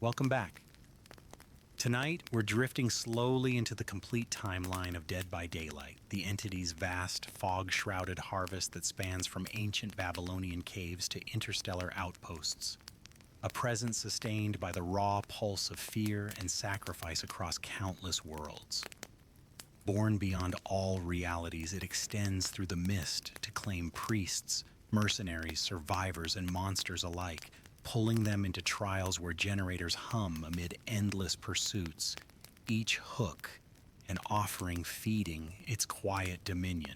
Welcome back. Tonight, we're drifting slowly into the complete timeline of Dead by Daylight, the entity's vast, fog-shrouded harvest that spans from ancient Babylonian caves to interstellar outposts. A presence sustained by the raw pulse of fear and sacrifice across countless worlds. Born beyond all realities, it extends through the mist to claim priests, mercenaries, survivors, and monsters alike, pulling them into trials where generators hum amid endless pursuits, each hook an offering feeding its quiet dominion.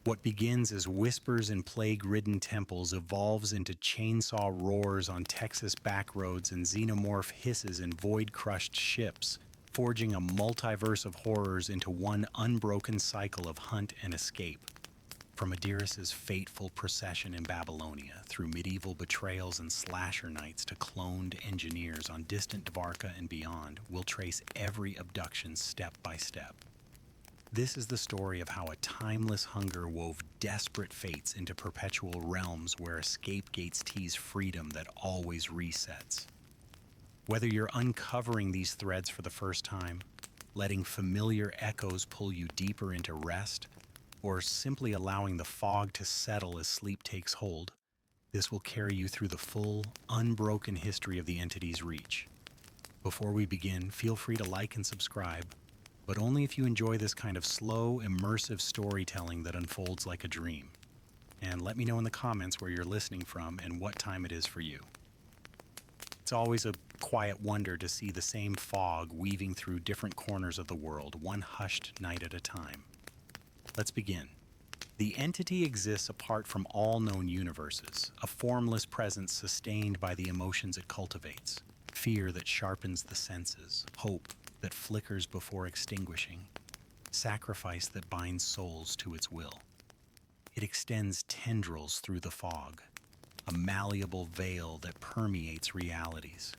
What begins as whispers in plague-ridden temples evolves into chainsaw roars on Texas backroads and xenomorph hisses in void-crushed ships, forging a multiverse of horrors into one unbroken cycle of hunt and escape. From Adiris's fateful procession in Babylonia, through medieval betrayals and slasher nights to cloned engineers on distant Dvarka and beyond, we'll trace every abduction step by step. This is the story of how a timeless hunger wove desperate fates into perpetual realms where escape gates tease freedom that always resets. Whether you're uncovering these threads for the first time, letting familiar echoes pull you deeper into rest, or simply allowing the fog to settle as sleep takes hold, this will carry you through the full, unbroken history of the entity's reach. Before we begin, feel free to like and subscribe, but only if you enjoy this kind of slow, immersive storytelling that unfolds like a dream. And let me know in the comments where you're listening from and what time it is for you. It's always a quiet wonder to see the same fog weaving through different corners of the world, one hushed night at a time. Let's begin. The entity exists apart from all known universes, a formless presence sustained by the emotions it cultivates, fear that sharpens the senses, hope that flickers before extinguishing, sacrifice that binds souls to its will. It extends tendrils through the fog, a malleable veil that permeates realities,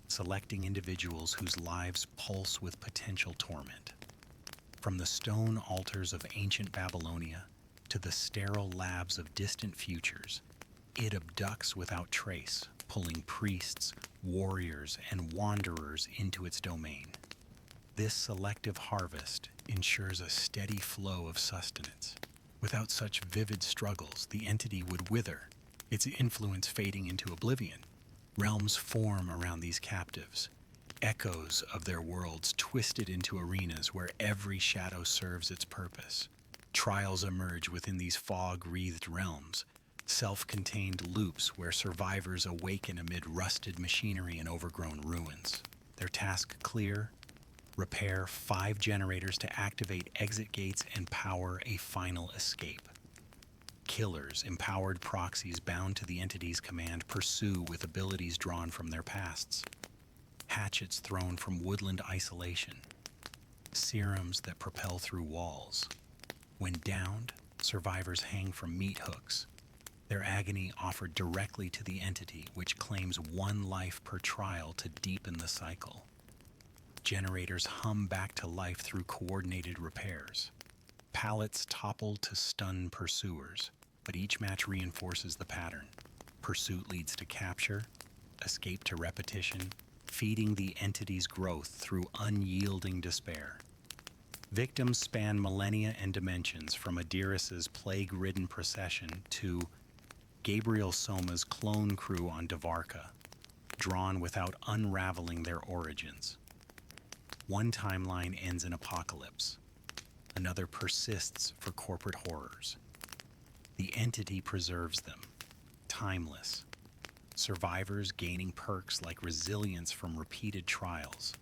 selecting individuals whose lives pulse with potential torment. From the stone altars of ancient Babylonia to the sterile labs of distant futures, it abducts without trace, pulling priests, warriors, and wanderers into its domain. This selective harvest ensures a steady flow of sustenance. Without such vivid struggles, the entity would wither, its influence fading into oblivion. Realms form around these captives, echoes of their worlds twisted into arenas where every shadow serves its purpose. Trials emerge within these fog-wreathed realms, self-contained loops where survivors awaken amid rusted machinery and overgrown ruins. Their task clear: repair 5 generators to activate exit gates and power a final escape. Killers, empowered proxies bound to the entity's command, pursue with abilities drawn from their pasts. Hatchets thrown from woodland isolation, serums that propel through walls. When downed, survivors hang from meat hooks, their agony offered directly to the entity, which claims 1 life per trial to deepen the cycle. Generators hum back to life through coordinated repairs. Pallets topple to stun pursuers, but each match reinforces the pattern. Pursuit leads to capture, escape to repetition, feeding the entity's growth through unyielding despair. Victims span millennia and dimensions, from Adiris's plague-ridden procession to Gabriel Soma's clone crew on Dvarka, drawn without unraveling their origins. One timeline ends in apocalypse. Another persists for corporate horrors. The entity preserves them, timeless. Survivors gaining perks like resilience from repeated trials.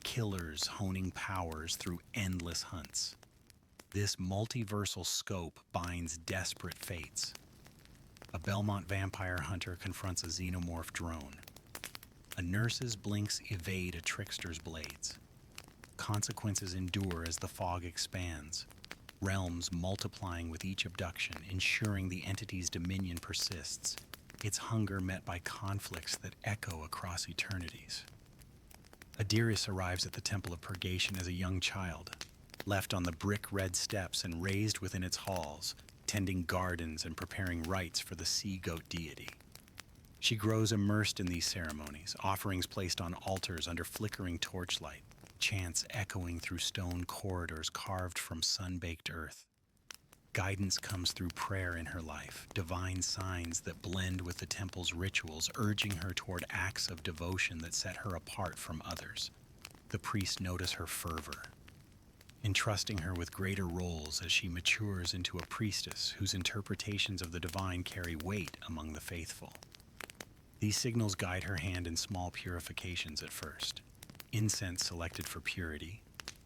Killers honing powers through endless hunts. This multiversal scope binds desperate fates. A Belmont vampire hunter confronts a xenomorph drone. A nurse's blinks evade a trickster's blades. Consequences endure as the fog expands, realms multiplying with each abduction, ensuring the entity's dominion persists, its hunger met by conflicts that echo across eternities. Adiris arrives at the Temple of Purgation as a young child, left on the brick-red steps and raised within its halls, tending gardens and preparing rites for the sea-goat deity. She grows immersed in these ceremonies, offerings placed on altars under flickering torchlight, chants echoing through stone corridors carved from sun-baked earth. Guidance comes through prayer in her life, divine signs that blend with the temple's rituals, urging her toward acts of devotion that set her apart from others. The priests notice her fervor, entrusting her with greater roles as she matures into a priestess whose interpretations of the divine carry weight among the faithful. These signals guide her hand in small purifications at first. Incense selected for purity,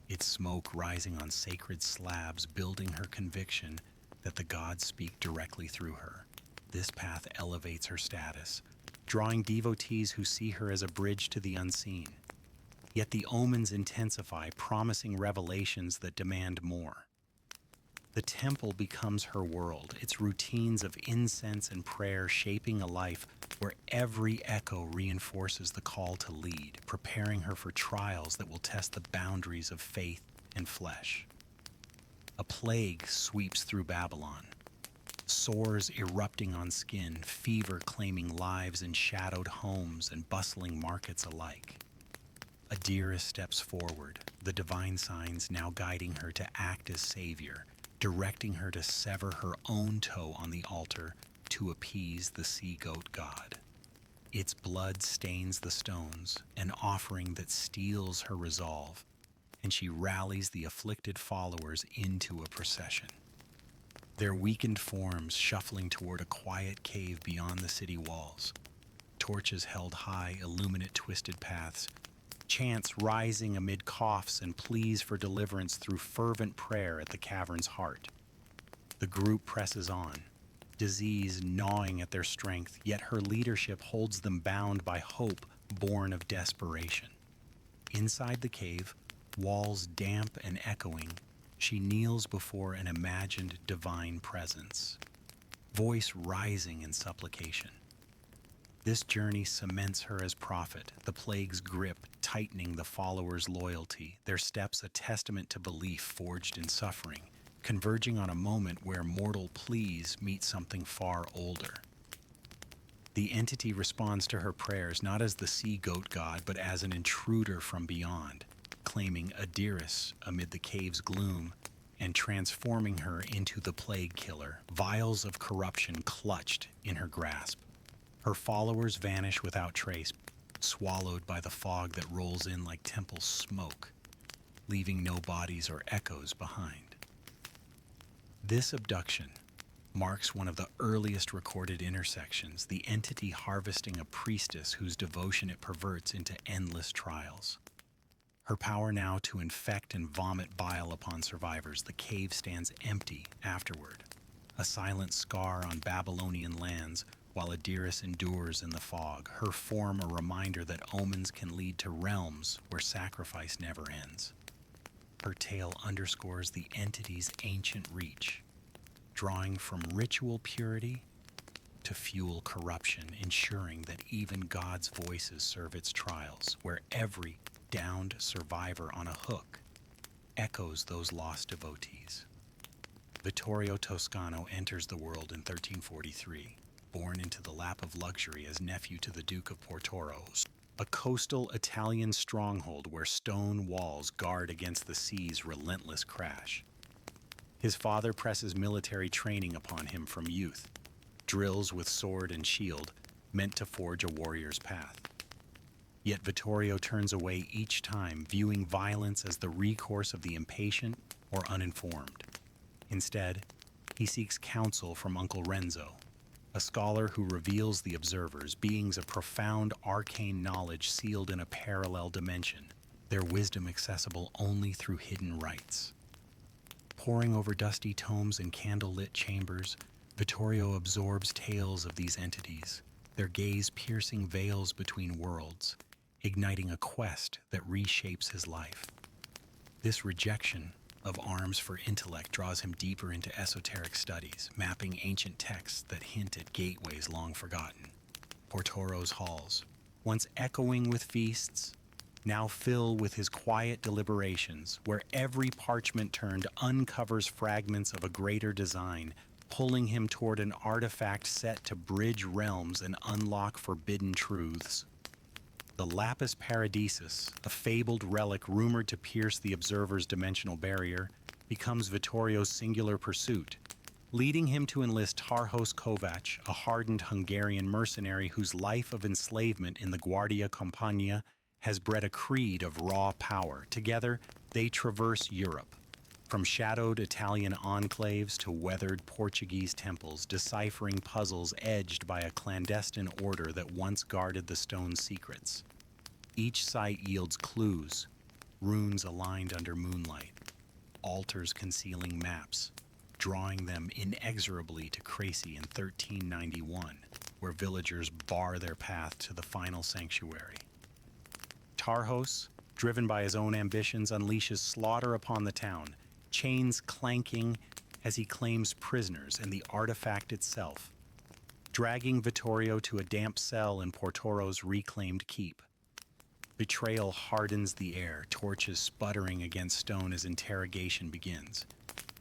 its smoke rising on sacred slabs, building her conviction that the gods speak directly through her. This path elevates her status, drawing devotees who see her as a bridge to the unseen. Yet the omens intensify, promising revelations that demand more. The temple becomes her world, its routines of incense and prayer shaping a life where every echo reinforces the call to lead, preparing her for trials that will test the boundaries of faith and flesh. A plague sweeps through Babylon, sores erupting on skin, fever claiming lives in shadowed homes and bustling markets alike. Adiris steps forward, the divine signs now guiding her to act as savior, directing her to sever her own toe on the altar to appease the sea-goat god. Its blood stains the stones, an offering that steels her resolve, and she rallies the afflicted followers into a procession. Their weakened forms shuffling toward a quiet cave beyond the city walls. Torches held high illuminate twisted paths, chants rising amid coughs and pleas for deliverance through fervent prayer at the cavern's heart. The group presses on, disease gnawing at their strength, yet her leadership holds them bound by hope born of desperation. Inside the cave, walls damp and echoing, she kneels before an imagined divine presence, voice rising in supplication. This journey cements her as prophet, the plague's grip tightening the followers' loyalty, their steps a testament to belief forged in suffering, converging on a moment where mortal pleas meet something far older. The entity responds to her prayers not as the sea-goat god, but as an intruder from beyond, claiming Adiris amid the cave's gloom and transforming her into the plague killer, vials of corruption clutched in her grasp. Her followers vanish without trace, swallowed by the fog that rolls in like temple smoke, leaving no bodies or echoes behind. This abduction marks one of the earliest recorded intersections, the entity harvesting a priestess whose devotion it perverts into endless trials. Her power now to infect and vomit bile upon survivors, the cave stands empty afterward, a silent scar on Babylonian lands, while Adiris endures in the fog, her form a reminder that omens can lead to realms where sacrifice never ends. Her tale underscores the entity's ancient reach, drawing from ritual purity to fuel corruption, ensuring that even God's voices serve its trials, where every downed survivor on a hook echoes those lost devotees. Vittorio Toscano enters the world in 1343. Born into the lap of luxury as nephew to the Duke of Portoros, a coastal Italian stronghold where stone walls guard against the sea's relentless crash. His father presses military training upon him from youth, drills with sword and shield meant to forge a warrior's path. Yet Vittorio turns away each time, viewing violence as the recourse of the impatient or uninformed. Instead, he seeks counsel from Uncle Renzo, a scholar who reveals the observers, beings of profound arcane knowledge sealed in a parallel dimension, their wisdom accessible only through hidden rites. Poring over dusty tomes and candle-lit chambers, Vittorio absorbs tales of these entities, their gaze piercing veils between worlds, igniting a quest that reshapes his life. This rejection of arms for intellect draws him deeper into esoteric studies, mapping ancient texts that hint at gateways long forgotten. Portoro's halls, once echoing with feasts, now fill with his quiet deliberations, where every parchment turned uncovers fragments of a greater design, pulling him toward an artifact set to bridge realms and unlock forbidden truths. The Lapis Paradisus, a fabled relic rumored to pierce the observer's dimensional barrier, becomes Vittorio's singular pursuit, leading him to enlist Tarhos Kovac, a hardened Hungarian mercenary whose life of enslavement in the Guardia Campania has bred a creed of raw power. Together, they traverse Europe, from shadowed Italian enclaves to weathered Portuguese temples, deciphering puzzles edged by a clandestine order that once guarded the stone's secrets. Each site yields clues, runes aligned under moonlight, altars concealing maps, drawing them inexorably to Crécy in 1391, where villagers bar their path to the final sanctuary. Tarhos, driven by his own ambitions, unleashes slaughter upon the town, chains clanking as he claims prisoners and the artifact itself, dragging Vittorio to a damp cell in Portoro's reclaimed keep. Betrayal hardens the air, torches sputtering against stone as interrogation begins.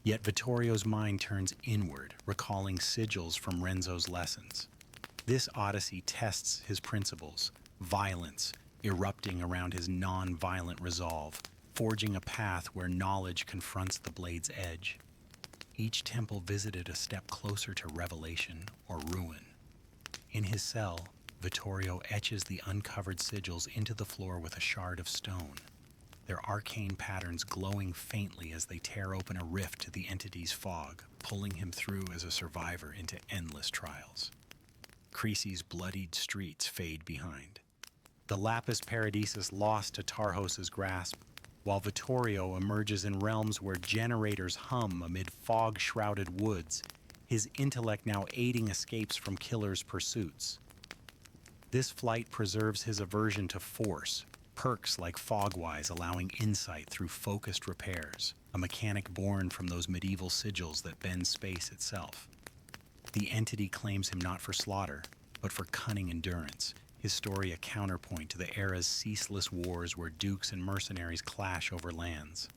Yet Vittorio's mind turns inward, recalling sigils from Renzo's lessons. This odyssey tests his principles, violence erupting around his non-violent resolve, forging a path where knowledge confronts the blade's edge. Each temple visited a step closer to revelation or ruin. In his cell, Vittorio etches the uncovered sigils into the floor with a shard of stone, their arcane patterns glowing faintly as they tear open a rift to the entity's fog, pulling him through as a survivor into endless trials. Crécy's bloodied streets fade behind. The Lapis Paradisus lost to Tarhos's grasp, while Vittorio emerges in realms where generators hum amid fog-shrouded woods, his intellect now aiding escapes from killers' pursuits. This flight preserves his aversion to force, perks like Fogwise allowing insight through focused repairs, a mechanic born from those medieval sigils that bend space itself. The entity claims him not for slaughter, but for cunning endurance, his story a counterpoint to the era's ceaseless wars where dukes and mercenaries clash over lands.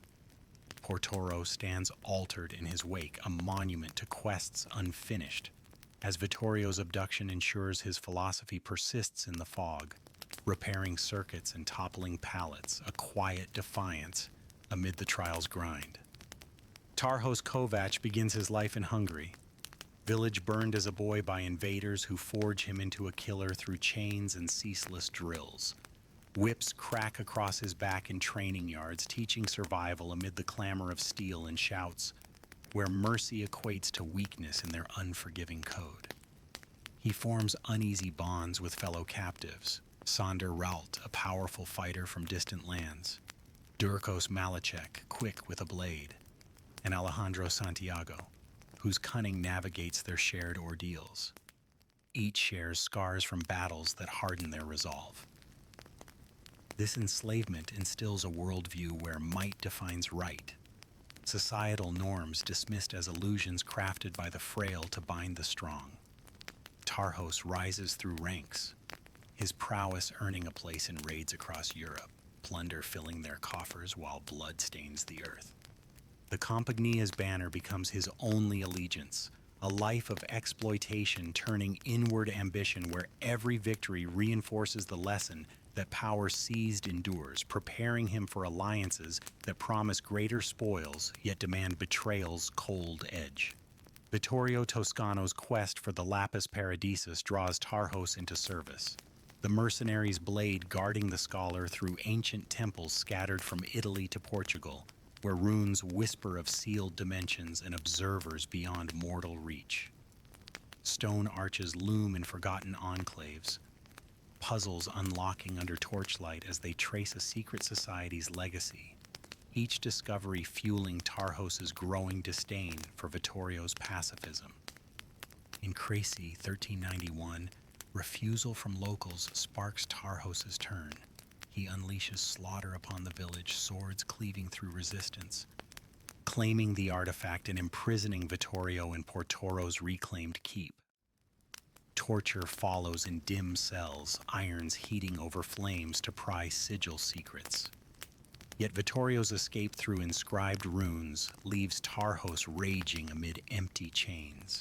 Portoro stands altered in his wake, a monument to quests unfinished, as Vittorio's abduction ensures his philosophy persists in the fog, repairing circuits and toppling pallets, a quiet defiance amid the trial's grind. Tarhos Kovac begins his life in Hungary, village burned as a boy by invaders who forge him into a killer through chains and ceaseless drills. Whips crack across his back in training yards, teaching survival amid the clamor of steel and shouts, where mercy equates to weakness in their unforgiving code. He forms uneasy bonds with fellow captives, Sonder Rault, a powerful fighter from distant lands, Durkos Malachek, quick with a blade, and Alejandro Santiago, whose cunning navigates their shared ordeals. Each shares scars from battles that harden their resolve. This enslavement instills a worldview where might defines right, societal norms dismissed as illusions crafted by the frail to bind the strong. Tarhos rises through ranks, his prowess earning a place in raids across Europe, plunder filling their coffers while blood stains the earth. The Campagnia's banner becomes his only allegiance, a life of exploitation turning inward ambition where every victory reinforces the lesson that power seized endures, preparing him for alliances that promise greater spoils yet demand betrayal's cold edge. Vittorio Toscano's quest for the Lapis Paradisus draws Tarhos into service, the mercenary's blade guarding the scholar through ancient temples scattered from Italy to Portugal, where runes whisper of sealed dimensions and observers beyond mortal reach. Stone arches loom in forgotten enclaves, puzzles unlocking under torchlight as they trace a secret society's legacy, each discovery fueling Tarhos's growing disdain for Vittorio's pacifism. In Crécy, 1391, refusal from locals sparks Tarhos's turn. He unleashes slaughter upon the village, swords cleaving through resistance, claiming the artifact and imprisoning Vittorio in Portoro's reclaimed keep. Torture follows in dim cells, irons heating over flames to pry sigil secrets. Yet Vittorio's escape through inscribed runes leaves Tarhos raging amid empty chains.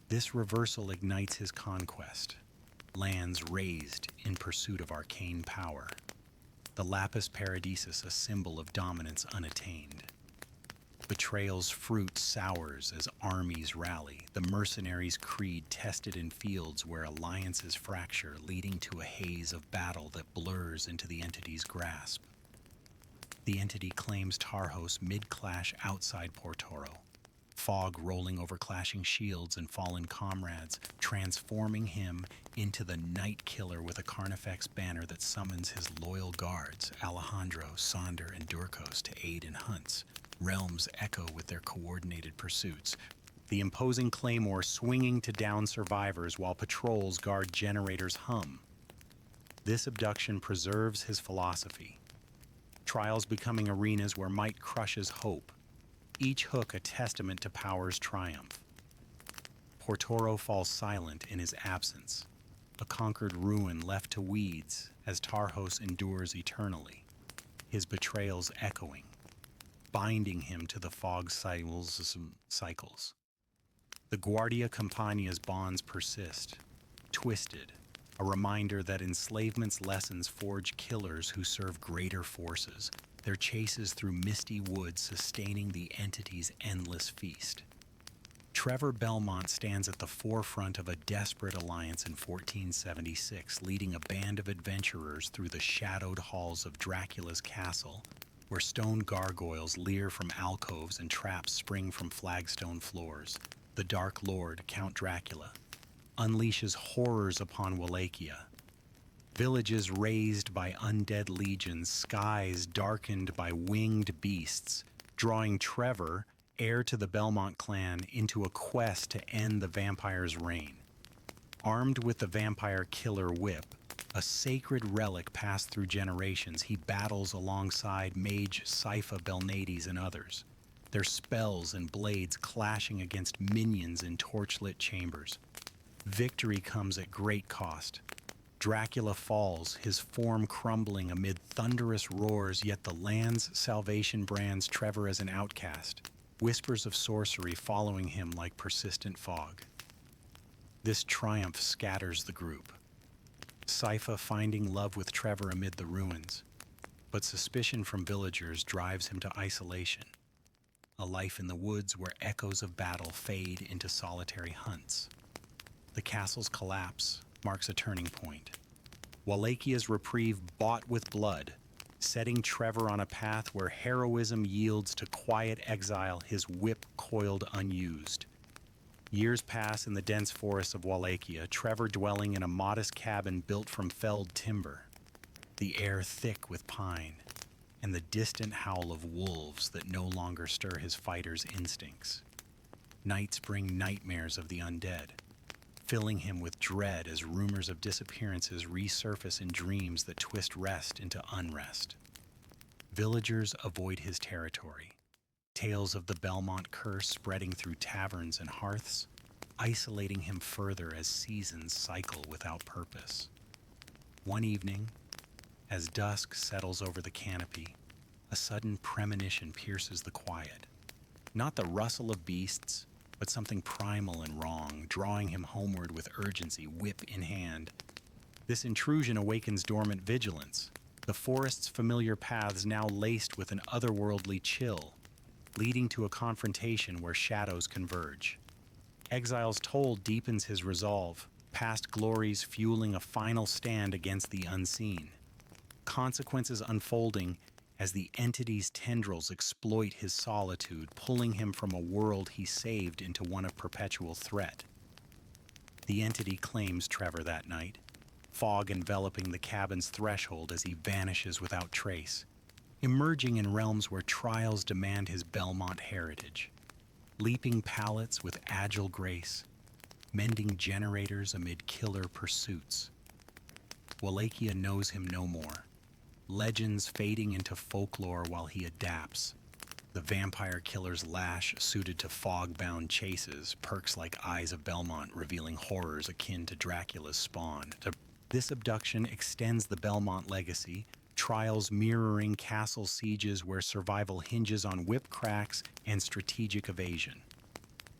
This reversal ignites his conquest, lands razed in pursuit of arcane power. The Lapis Paradisus a symbol of dominance unattained. Betrayal's fruit sours as armies rally, the mercenaries' creed tested in fields where alliances fracture, leading to a haze of battle that blurs into the entity's grasp. The entity claims Tarhos mid-clash outside Portoro, fog rolling over clashing shields and fallen comrades, transforming him into the Night Killer with a Carnifex banner that summons his loyal guards, Alejandro, Sonder, and Durkos, to aid in hunts. Realms echo with their coordinated pursuits, the imposing claymore swinging to down survivors while patrols guard generators hum. This abduction preserves his philosophy. Trials becoming arenas where might crushes hope, each hook a testament to power's triumph. Portoro falls silent in his absence, a conquered ruin left to weeds as Tarhos endures eternally, his betrayals echoing, binding him to the fog cycles. The Guardia Campania's bonds persist, twisted, a reminder that enslavement's lessons forge killers who serve greater forces, their chases through misty woods sustaining the entity's endless feast. Trevor Belmont stands at the forefront of a desperate alliance in 1476, leading a band of adventurers through the shadowed halls of Dracula's castle, where stone gargoyles leer from alcoves and traps spring from flagstone floors. The Dark Lord, Count Dracula, unleashes horrors upon Wallachia. Villages razed by undead legions, skies darkened by winged beasts, drawing Trevor, heir to the Belmont clan, into a quest to end the vampire's reign. Armed with the vampire killer whip, a sacred relic passed through generations, he battles alongside mage Sypha Belnades and others, their spells and blades clashing against minions in torchlit chambers. Victory comes at great cost. Dracula falls, his form crumbling amid thunderous roars, yet the land's salvation brands Trevor as an outcast, whispers of sorcery following him like persistent fog. This triumph scatters the group, Sypha finding love with Trevor amid the ruins, but suspicion from villagers drives him to isolation, a life in the woods where echoes of battle fade into solitary hunts. The castle's collapse marks a turning point. Wallachia's reprieve bought with blood, setting Trevor on a path where heroism yields to quiet exile, his whip coiled unused. Years pass in the dense forests of Wallachia, Trevor dwelling in a modest cabin built from felled timber, the air thick with pine, and the distant howl of wolves that no longer stir his fighter's instincts. Nights bring nightmares of the undead, filling him with dread as rumors of disappearances resurface in dreams that twist rest into unrest. Villagers avoid his territory, tales of the Belmont curse spreading through taverns and hearths, isolating him further as seasons cycle without purpose. One evening, as dusk settles over the canopy, a sudden premonition pierces the quiet. Not the rustle of beasts, but something primal and wrong, drawing him homeward with urgency, whip in hand. This intrusion awakens dormant vigilance, the forest's familiar paths now laced with an otherworldly chill, leading to a confrontation where shadows converge. Exile's toll deepens his resolve, past glories fueling a final stand against the unseen. Consequences unfolding as the entity's tendrils exploit his solitude, pulling him from a world he saved into one of perpetual threat. The entity claims Trevor that night, fog enveloping the cabin's threshold as he vanishes without trace, emerging in realms where trials demand his Belmont heritage, leaping pallets with agile grace, mending generators amid killer pursuits. Wallachia knows him no more, legends fading into folklore while he adapts. The vampire killer's lash suited to fog-bound chases, perks like Eyes of Belmont revealing horrors akin to Dracula's spawn. This abduction extends the Belmont legacy, trials mirroring castle sieges where survival hinges on whip cracks and strategic evasion.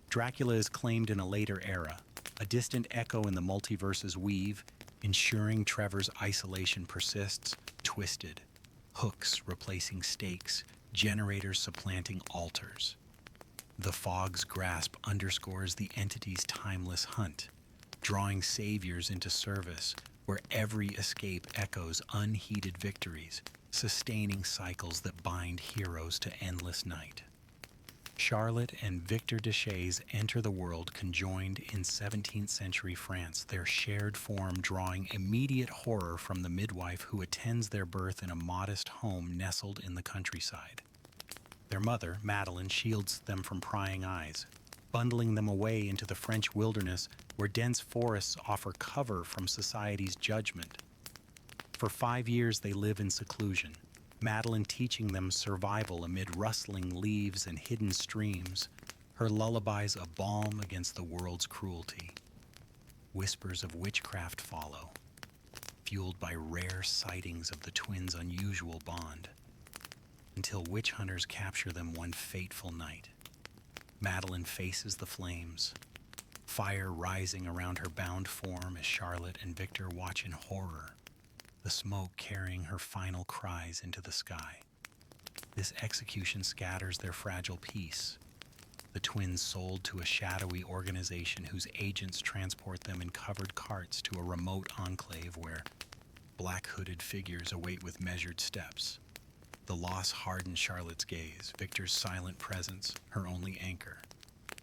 Dracula is claimed in a later era, a distant echo in the multiverse's weave, ensuring Trevor's isolation persists, twisted, hooks replacing stakes, generators supplanting altars. The fog's grasp underscores the entity's timeless hunt, drawing saviors into service where every escape echoes unheeded victories, sustaining cycles that bind heroes to endless night. Charlotte and Victor de Shays enter the world conjoined in 17th century France, their shared form drawing immediate horror from the midwife who attends their birth in a modest home nestled in the countryside. Their mother, Madeline, shields them from prying eyes, bundling them away into the French wilderness where dense forests offer cover from society's judgment. For 5 years they live in seclusion, Madeline teaching them survival amid rustling leaves and hidden streams, her lullabies a balm against the world's cruelty. Whispers of witchcraft follow, fueled by rare sightings of the twins' unusual bond, until witch hunters capture them one fateful night. Madeline faces the flames, fire rising around her bound form as Charlotte and Victor watch in horror, the smoke carrying her final cries into the sky. This execution scatters their fragile peace, the twins sold to a shadowy organization whose agents transport them in covered carts to a remote enclave where black-hooded figures await with measured steps. The loss hardens Charlotte's gaze, Victor's silent presence, her only anchor,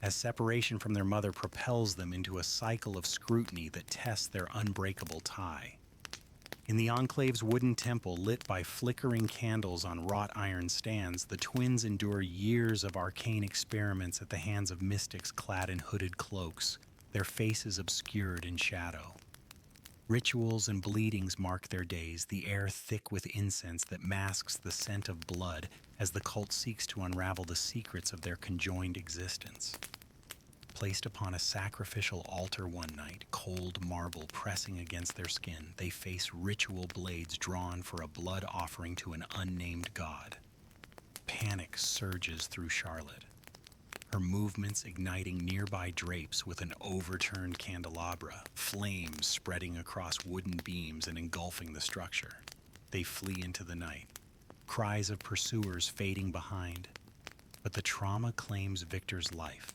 as separation from their mother propels them into a cycle of scrutiny that tests their unbreakable tie. In the Enclave's wooden temple lit by flickering candles on wrought iron stands, the twins endure years of arcane experiments at the hands of mystics clad in hooded cloaks, their faces obscured in shadow. Rituals and bleedings mark their days, the air thick with incense that masks the scent of blood as the cult seeks to unravel the secrets of their conjoined existence. Placed upon a sacrificial altar one night, cold marble pressing against their skin, they face ritual blades drawn for a blood offering to an unnamed god. Panic surges through Charlotte, her movements igniting nearby drapes with an overturned candelabra, flames spreading across wooden beams and engulfing the structure. They flee into the night, cries of pursuers fading behind. But the trauma claims Victor's life,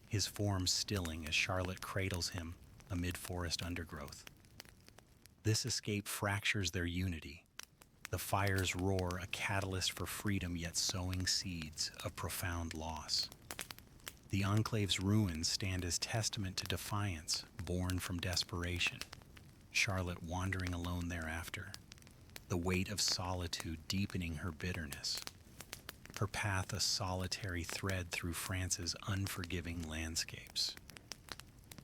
his form stilling as Charlotte cradles him amid forest undergrowth. This escape fractures their unity. The fire's roar, a catalyst for freedom, yet sowing seeds of profound loss. The Enclave's ruins stand as testament to defiance, born from desperation. Charlotte wandering alone thereafter, the weight of solitude deepening her bitterness. Her path a solitary thread through France's unforgiving landscapes.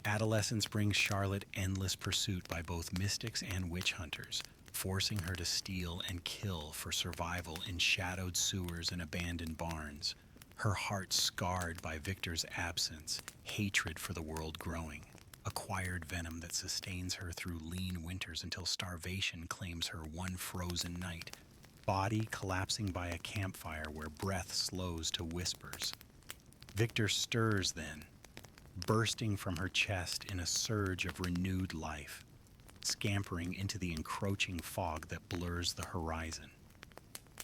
Adolescence brings Charlotte endless pursuit by both mystics and witch hunters, forcing her to steal and kill for survival in shadowed sewers and abandoned barns, her heart scarred by Victor's absence, hatred for the world growing, acquired venom that sustains her through lean winters until starvation claims her one frozen night, body collapsing by a campfire where breath slows to whispers. Victor stirs then, bursting from her chest in a surge of renewed life, scampering into the encroaching fog that blurs the horizon.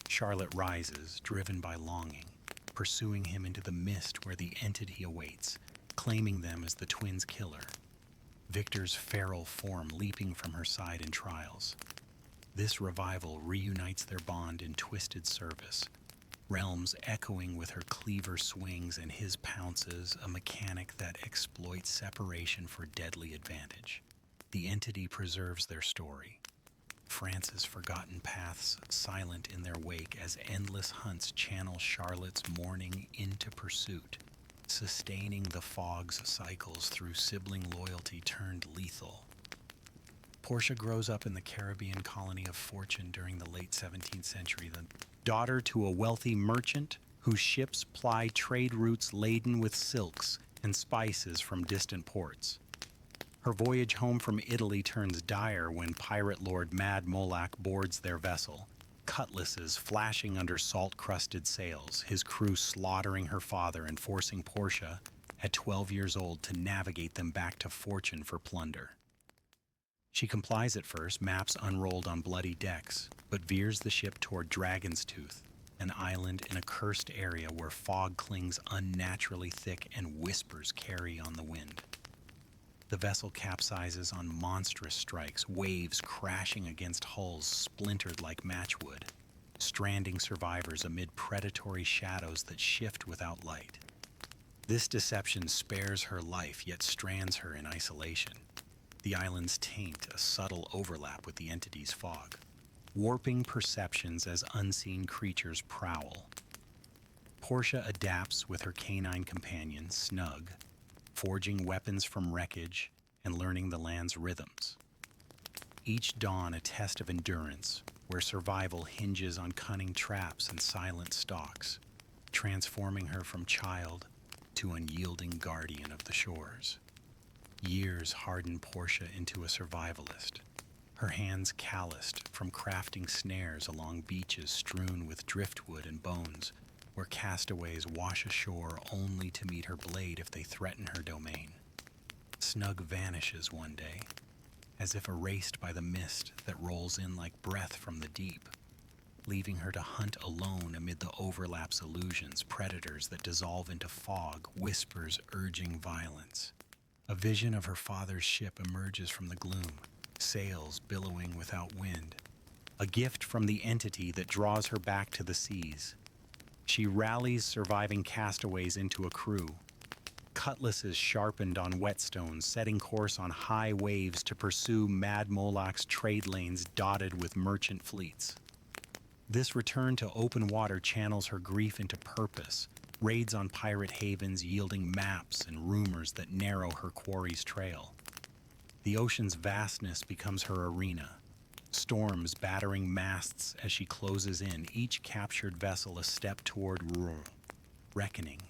Charlotte rises, driven by longing, pursuing him into the mist where the entity awaits, claiming them as the twins' killer. Victor's feral form leaping from her side in trials. This revival reunites their bond in twisted service, realms echoing with her cleaver swings and his pounces, a mechanic that exploits separation for deadly advantage. The entity preserves their story, France's forgotten paths silent in their wake as endless hunts channel Charlotte's mourning into pursuit, sustaining the fog's cycles through sibling loyalty turned lethal. Portia grows up in the Caribbean colony of Fortune during the late 17th century, the daughter to a wealthy merchant whose ships ply trade routes laden with silks and spices from distant ports. Her voyage home from Italy turns dire when pirate lord Mad Moloch boards their vessel, cutlasses flashing under salt-crusted sails, his crew slaughtering her father and forcing Portia, at 12 years old, to navigate them back to Fortune for plunder. She complies at first, maps unrolled on bloody decks, but veers the ship toward Dragon's Tooth, an island in a cursed area where fog clings unnaturally thick and whispers carry on the wind. The vessel capsizes on monstrous strikes, waves crashing against hulls splintered like matchwood, stranding survivors amid predatory shadows that shift without light. This deception spares her life, yet strands her in isolation. The island's taint a subtle overlap with the entity's fog, warping perceptions as unseen creatures prowl. Portia adapts with her canine companion, Snug, forging weapons from wreckage and learning the land's rhythms. Each dawn a test of endurance, where survival hinges on cunning traps and silent stalks, transforming her from child to unyielding guardian of the shores. Years harden Portia into a survivalist, her hands calloused from crafting snares along beaches strewn with driftwood and bones, where castaways wash ashore only to meet her blade if they threaten her domain. Snug vanishes one day, as if erased by the mist that rolls in like breath from the deep, leaving her to hunt alone amid the overlap's illusions, predators that dissolve into fog, whispers urging violence. A vision of her father's ship emerges from the gloom, sails billowing without wind, a gift from the entity that draws her back to the seas. She rallies surviving castaways into a crew, cutlasses sharpened on whetstones, setting course on high waves to pursue Mad Moloch's trade lanes dotted with merchant fleets. This return to open water channels her grief into purpose, raids on pirate havens yielding maps and rumors that narrow her quarry's trail. The ocean's vastness becomes her arena, storms battering masts as she closes in, each captured vessel a step toward reckoning.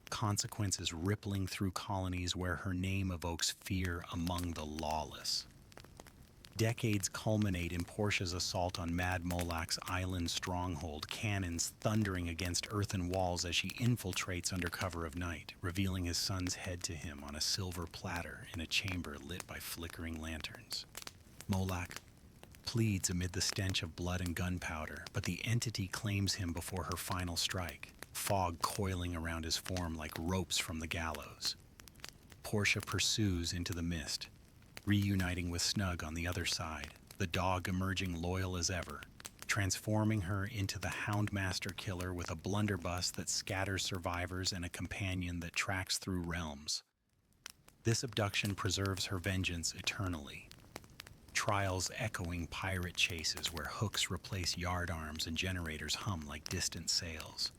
Consequences rippling through colonies where her name evokes fear among the lawless. Decades culminate in Portia's assault on Mad Moloch's island stronghold, cannons thundering against earthen walls as she infiltrates under cover of night, revealing his son's head to him on a silver platter in a chamber lit by flickering lanterns. Moloch pleads amid the stench of blood and gunpowder, but the entity claims him before her final strike, fog coiling around his form like ropes from the gallows. Portia pursues into the mist, reuniting with Snug on the other side, the dog emerging loyal as ever, transforming her into the Houndmaster killer with a blunderbuss that scatters survivors and a companion that tracks through realms. This abduction preserves her vengeance eternally. Trials echoing pirate chases where hooks replace yardarms and generators hum like distant sails.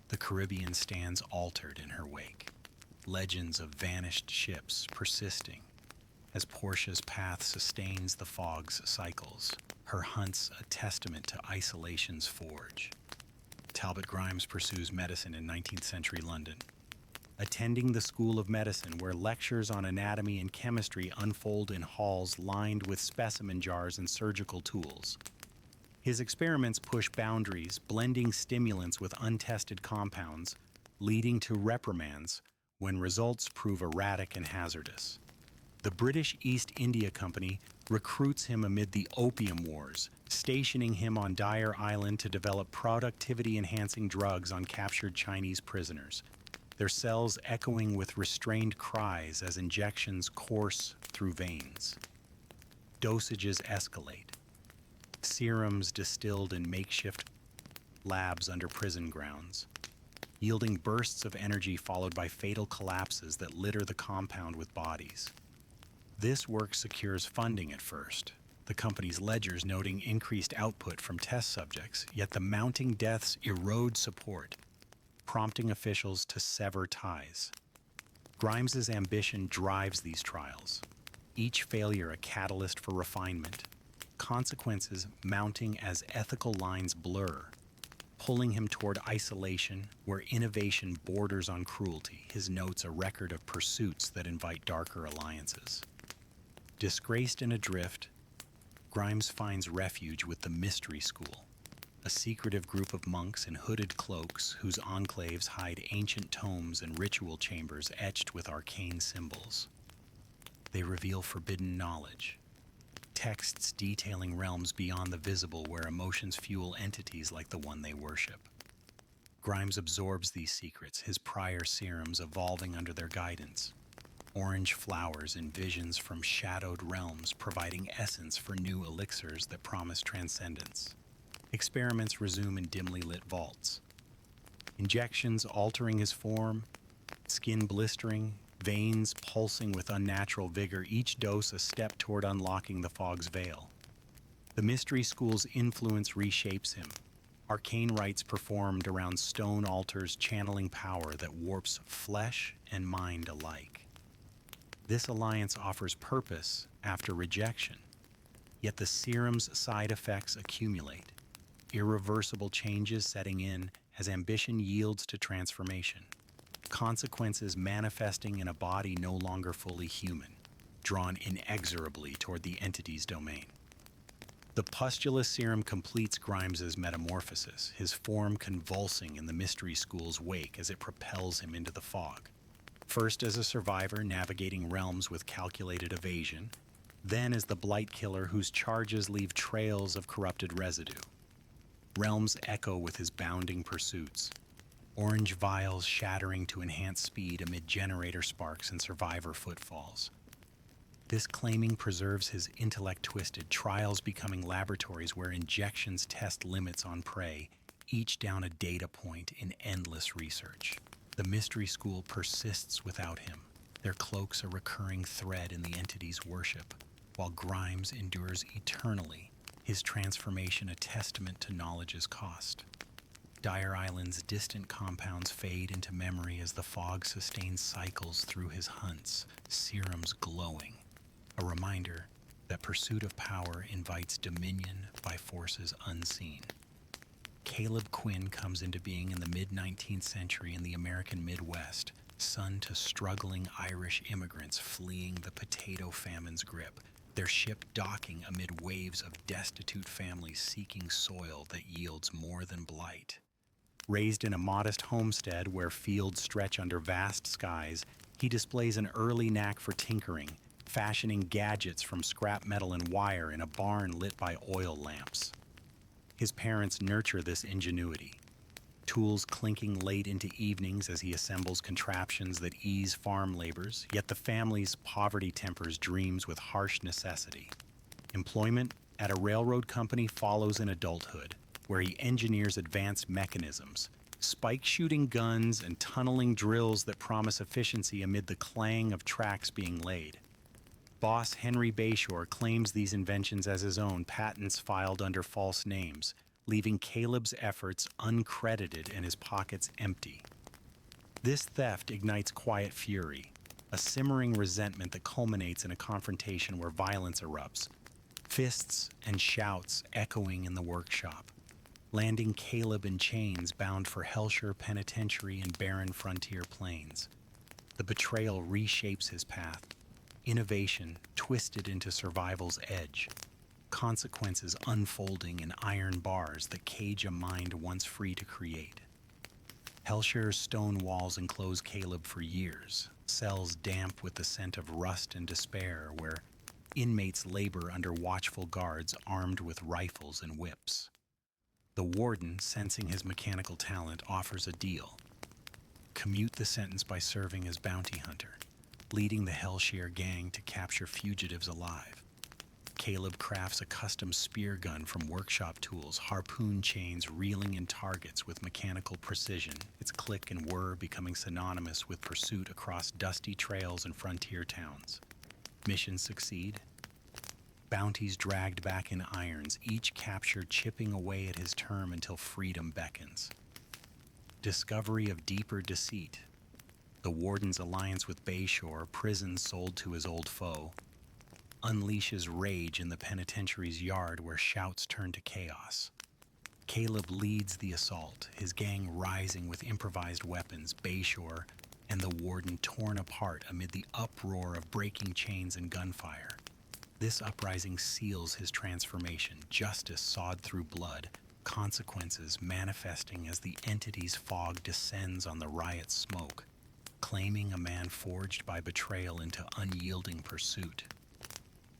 The Caribbean stands altered in her wake, legends of vanished ships persisting as Portia's path sustains the fog's cycles, her hunts a testament to isolation's forge. Talbot Grimes pursues medicine in 19th century London, attending the School of Medicine where lectures on anatomy and chemistry unfold in halls lined with specimen jars and surgical tools. His experiments push boundaries, blending stimulants with untested compounds, leading to reprimands when results prove erratic and hazardous. The British East India Company recruits him amid the Opium Wars, stationing him on Dyer Island to develop productivity-enhancing drugs on captured Chinese prisoners, their cells echoing with restrained cries as injections course through veins. Dosages escalate, serums distilled in makeshift labs under prison grounds, yielding bursts of energy followed by fatal collapses that litter the compound with bodies. This work secures funding at first, the company's ledgers noting increased output from test subjects, yet the mounting deaths erode support, prompting officials to sever ties. Grimes's ambition drives these trials, each failure a catalyst for refinement, consequences mounting as ethical lines blur, pulling him toward isolation where innovation borders on cruelty, his notes a record of pursuits that invite darker alliances. Disgraced and adrift, Grimes finds refuge with the Mystery School, a secretive group of monks in hooded cloaks whose enclaves hide ancient tomes and ritual chambers etched with arcane symbols. They reveal forbidden knowledge, texts detailing realms beyond the visible where emotions fuel entities like the one they worship. Grimes absorbs these secrets, his prior serums evolving under their guidance. Orange flowers and visions from shadowed realms providing essence for new elixirs that promise transcendence. Experiments resume in dimly lit vaults. Injections altering his form, skin blistering, veins pulsing with unnatural vigor, each dose a step toward unlocking the fog's veil. The mystery school's influence reshapes him. Arcane rites performed around stone altars channeling power that warps flesh and mind alike. This alliance offers purpose after rejection, yet the serum's side effects accumulate, irreversible changes setting in as ambition yields to transformation, consequences manifesting in a body no longer fully human, drawn inexorably toward the entity's domain. The pustulous serum completes Grimes's metamorphosis, his form convulsing in the mystery school's wake as it propels him into the fog. First as a survivor navigating realms with calculated evasion, then as the blight killer whose charges leave trails of corrupted residue. Realms echo with his bounding pursuits, orange vials shattering to enhance speed amid generator sparks and survivor footfalls. This claiming preserves his intellect twisted, trials becoming laboratories where injections test limits on prey, each down a data point in endless research. The mystery school persists without him, their cloaks a recurring thread in the entity's worship, while Grimes endures eternally, his transformation a testament to knowledge's cost. Dire Island's distant compounds fade into memory as the fog sustains cycles through his hunts, serums glowing, a reminder that pursuit of power invites dominion by forces unseen. Caleb Quinn comes into being in the mid-19th century in the American Midwest, son to struggling Irish immigrants fleeing the potato famine's grip, their ship docking amid waves of destitute families seeking soil that yields more than blight. Raised in a modest homestead where fields stretch under vast skies, he displays an early knack for tinkering, fashioning gadgets from scrap metal and wire in a barn lit by oil lamps. His parents nurture this ingenuity, tools clinking late into evenings as he assembles contraptions that ease farm labors, yet the family's poverty tempers dreams with harsh necessity. Employment at a railroad company follows in adulthood, where he engineers advanced mechanisms, spike-shooting guns and tunneling drills that promise efficiency amid the clang of tracks being laid. Boss Henry Bayshore claims these inventions as his own, patents filed under false names, leaving Caleb's efforts uncredited and his pockets empty. This theft ignites quiet fury, a simmering resentment that culminates in a confrontation where violence erupts, fists and shouts echoing in the workshop, landing Caleb in chains bound for Hellshire Penitentiary and barren frontier plains. The betrayal reshapes his path, innovation twisted into survival's edge, consequences unfolding in iron bars that cage a mind once free to create. Hellshire's stone walls enclose Caleb for years, cells damp with the scent of rust and despair, where inmates labor under watchful guards armed with rifles and whips. The warden, sensing his mechanical talent, offers a deal. Commute the sentence by serving as bounty hunter, leading the Hellshire gang to capture fugitives alive. Caleb crafts a custom spear gun from workshop tools, harpoon chains reeling in targets with mechanical precision, its click and whir becoming synonymous with pursuit across dusty trails and frontier towns. Missions succeed. Bounties dragged back in irons, each capture chipping away at his term until freedom beckons. Discovery of deeper deceit. The warden's alliance with Bayshore, prison sold to his old foe, unleashes rage in the penitentiary's yard where shouts turn to chaos. Caleb leads the assault, his gang rising with improvised weapons, Bayshore and the warden torn apart amid the uproar of breaking chains and gunfire. This uprising seals his transformation, justice sawed through blood, consequences manifesting as the entity's fog descends on the riot's smoke, claiming a man forged by betrayal into unyielding pursuit.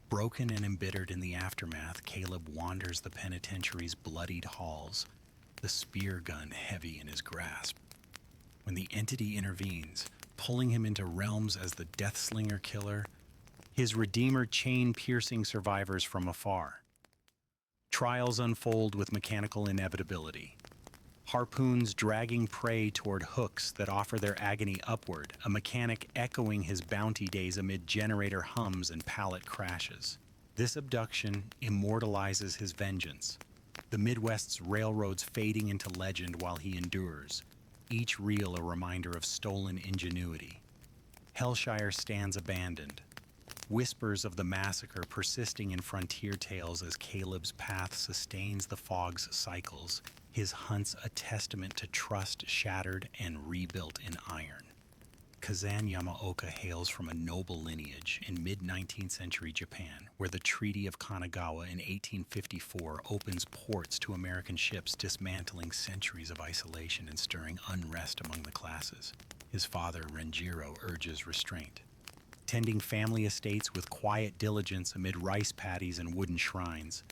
Broken and embittered in the aftermath, Caleb wanders the penitentiary's bloodied halls, the spear gun heavy in his grasp. When the entity intervenes, pulling him into realms as the Deathslinger killer, his Redeemer chain-piercing survivors from afar. Trials unfold with mechanical inevitability. Harpoons dragging prey toward hooks that offer their agony upward, a mechanic echoing his bounty days amid generator hums and pallet crashes. This abduction immortalizes his vengeance, the Midwest's railroads fading into legend while he endures, each reel a reminder of stolen ingenuity. Hellshire stands abandoned, whispers of the massacre persisting in frontier tales as Caleb's path sustains the fog's cycles, his hunts a testament to trust shattered and rebuilt in iron. Kazan Yamaoka hails from a noble lineage in mid-19th century Japan, where the Treaty of Kanagawa in 1854 opens ports to American ships, dismantling centuries of isolation and stirring unrest among the classes. His father, Renjiro, urges restraint, tending family estates with quiet diligence amid rice paddies and wooden shrines.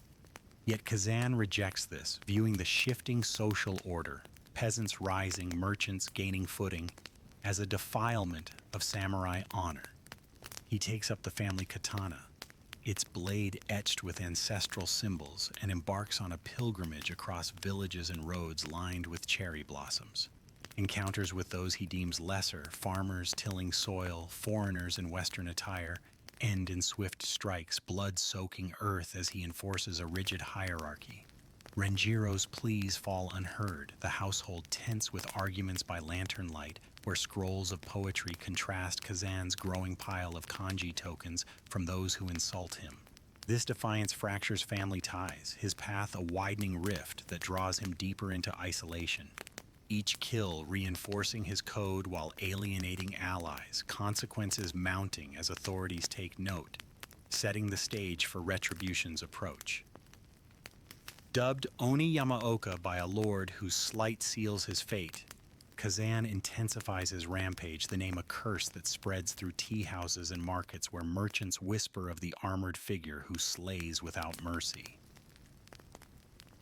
Yet Kazan rejects this, viewing the shifting social order, peasants rising, merchants gaining footing, as a defilement of samurai honor. He takes up the family katana, its blade etched with ancestral symbols, and embarks on a pilgrimage across villages and roads lined with cherry blossoms. Encounters with those he deems lesser, farmers tilling soil, foreigners in Western attire, end in swift strikes, blood-soaking earth as he enforces a rigid hierarchy. Renjiro's pleas fall unheard, the household tense with arguments by lantern light, where scrolls of poetry contrast Kazan's growing pile of kanji tokens from those who insult him. This defiance fractures family ties, his path a widening rift that draws him deeper into isolation. Each kill reinforcing his code while alienating allies, consequences mounting as authorities take note, setting the stage for retribution's approach. Dubbed Oni Yamaoka by a lord whose slight seals his fate, Kazan intensifies his rampage, the name a curse that spreads through tea houses and markets where merchants whisper of the armored figure who slays without mercy.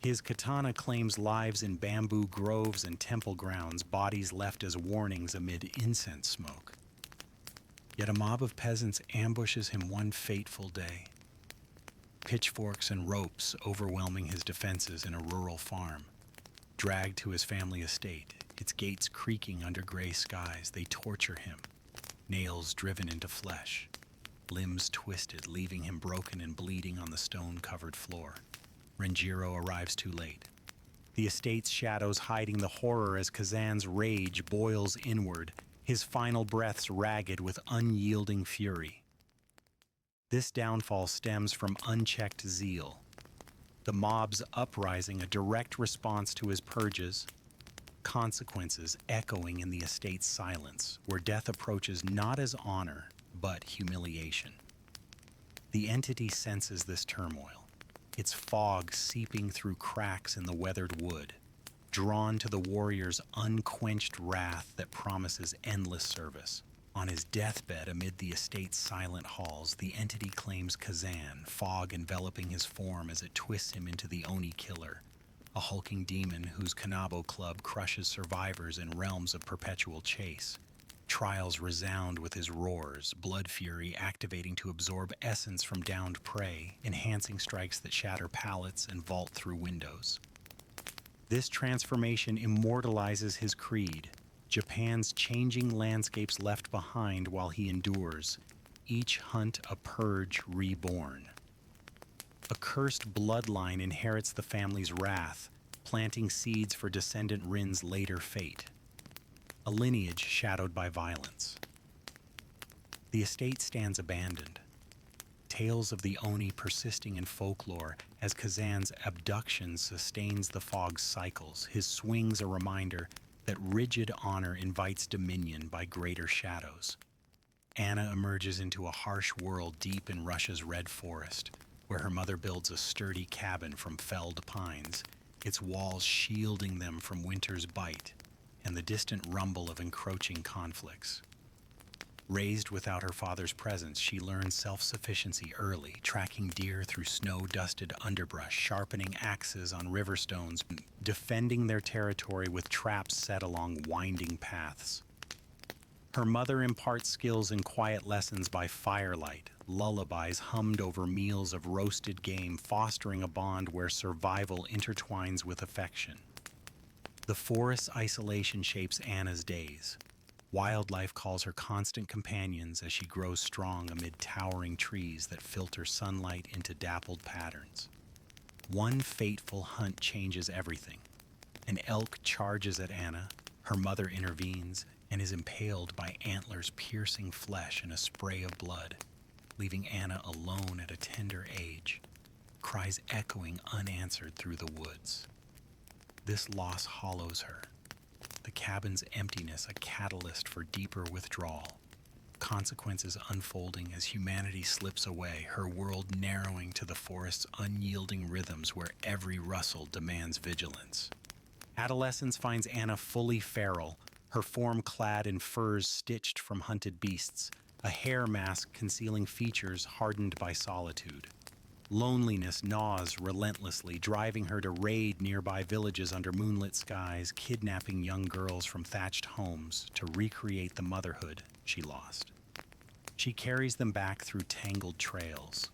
His katana claims lives in bamboo groves and temple grounds, bodies left as warnings amid incense smoke. Yet a mob of peasants ambushes him one fateful day. Pitchforks and ropes overwhelming his defenses in a rural farm. Dragged to his family estate, its gates creaking under gray skies, they torture him, nails driven into flesh, limbs twisted, leaving him broken and bleeding on the stone-covered floor. Renjiro arrives too late, the estate's shadows hiding the horror as Kazan's rage boils inward, his final breaths ragged with unyielding fury. This downfall stems from unchecked zeal, the mob's uprising a direct response to his purges, consequences echoing in the estate's silence, where death approaches not as honor, but humiliation. The entity senses this turmoil, its fog seeping through cracks in the weathered wood, drawn to the warrior's unquenched wrath that promises endless service. On his deathbed amid the estate's silent halls, the entity claims Kazan, fog enveloping his form as it twists him into the Oni killer, a hulking demon whose Kanabo club crushes survivors in realms of perpetual chase. Trials resound with his roars, blood fury activating to absorb essence from downed prey, enhancing strikes that shatter pallets and vault through windows. This transformation immortalizes his creed, Japan's changing landscapes left behind while he endures, each hunt a purge reborn. A cursed bloodline inherits the family's wrath, planting seeds for descendant Rin's later fate. A lineage shadowed by violence. The estate stands abandoned, tales of the Oni persisting in folklore as Kazan's abduction sustains the fog's cycles, his swings a reminder that rigid honor invites dominion by greater shadows. Anna emerges into a harsh world deep in Russia's red forest, where her mother builds a sturdy cabin from felled pines, its walls shielding them from winter's bite and the distant rumble of encroaching conflicts. Raised without her father's presence, she learned self-sufficiency early, tracking deer through snow-dusted underbrush, sharpening axes on river stones, defending their territory with traps set along winding paths. Her mother imparts skills in quiet lessons by firelight, lullabies hummed over meals of roasted game, fostering a bond where survival intertwines with affection. The forest's isolation shapes Anna's days. Wildlife calls her constant companions as she grows strong amid towering trees that filter sunlight into dappled patterns. One fateful hunt changes everything. An elk charges at Anna, her mother intervenes, and is impaled by antlers piercing flesh and a spray of blood, leaving Anna alone at a tender age, cries echoing unanswered through the woods. This loss hollows her, the cabin's emptiness a catalyst for deeper withdrawal, consequences unfolding as humanity slips away, her world narrowing to the forest's unyielding rhythms where every rustle demands vigilance. Adolescence finds Anna fully feral, her form clad in furs stitched from hunted beasts, a hair mask concealing features hardened by solitude. Loneliness gnaws relentlessly, driving her to raid nearby villages under moonlit skies, kidnapping young girls from thatched homes to recreate the motherhood she lost. She carries them back through tangled trails,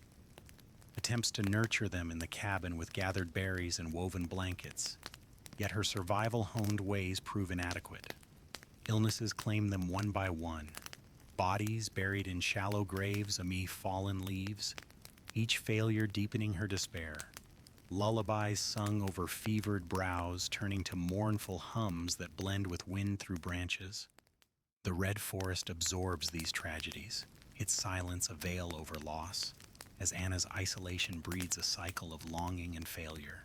attempts to nurture them in the cabin with gathered berries and woven blankets, yet her survival-honed ways prove inadequate. Illnesses claim them one by one, bodies buried in shallow graves amid fallen leaves, each failure deepening her despair. Lullabies sung over fevered brows, turning to mournful hums that blend with wind through branches. The red forest absorbs these tragedies, its silence a veil over loss, as Anna's isolation breeds a cycle of longing and failure.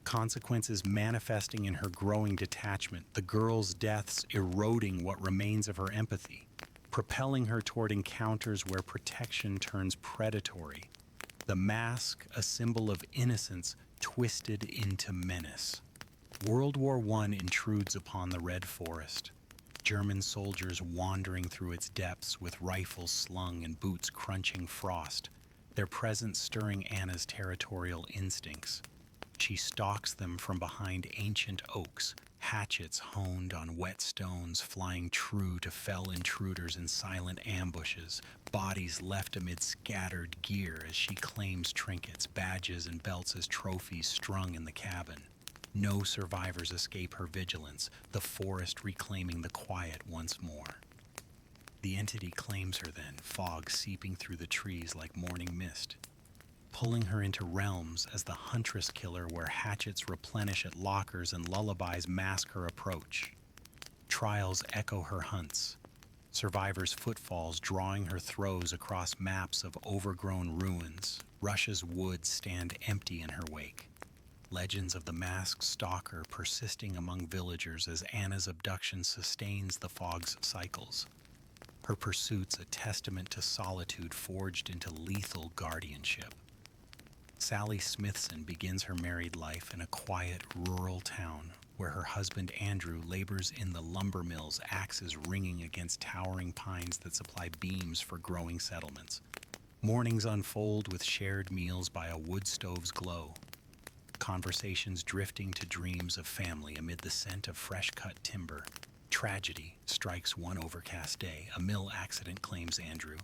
Consequences manifesting in her growing detachment, the girl's deaths eroding what remains of her empathy, propelling her toward encounters where protection turns predatory. The mask, a symbol of innocence, twisted into menace. World War I intrudes upon the Red Forest. German soldiers wandering through its depths with rifles slung and boots crunching frost, their presence stirring Anna's territorial instincts. She stalks them from behind ancient oaks, hatchets honed on wet stones flying true to fell intruders in silent ambushes, bodies left amid scattered gear as she claims trinkets, badges, and belts as trophies strung in the cabin. No survivors escape her vigilance, the forest reclaiming the quiet once more. The entity claims her then, fog seeping through the trees like morning mist, pulling her into realms as the huntress killer where hatchets replenish at lockers and lullabies mask her approach. Trials echo her hunts, survivors' footfalls drawing her throes across maps of overgrown ruins. Russia's woods stand empty in her wake. Legends of the masked stalker persisting among villagers as Anna's abduction sustains the fog's cycles. Her pursuits a testament to solitude forged into lethal guardianship. Sally Smithson begins her married life in a quiet rural town where her husband Andrew labors in the lumber mills, axes ringing against towering pines that supply beams for growing settlements. Mornings unfold with shared meals by a wood stove's glow, conversations drifting to dreams of family amid the scent of fresh-cut timber. Tragedy strikes one overcast day. A mill accident claims Andrew,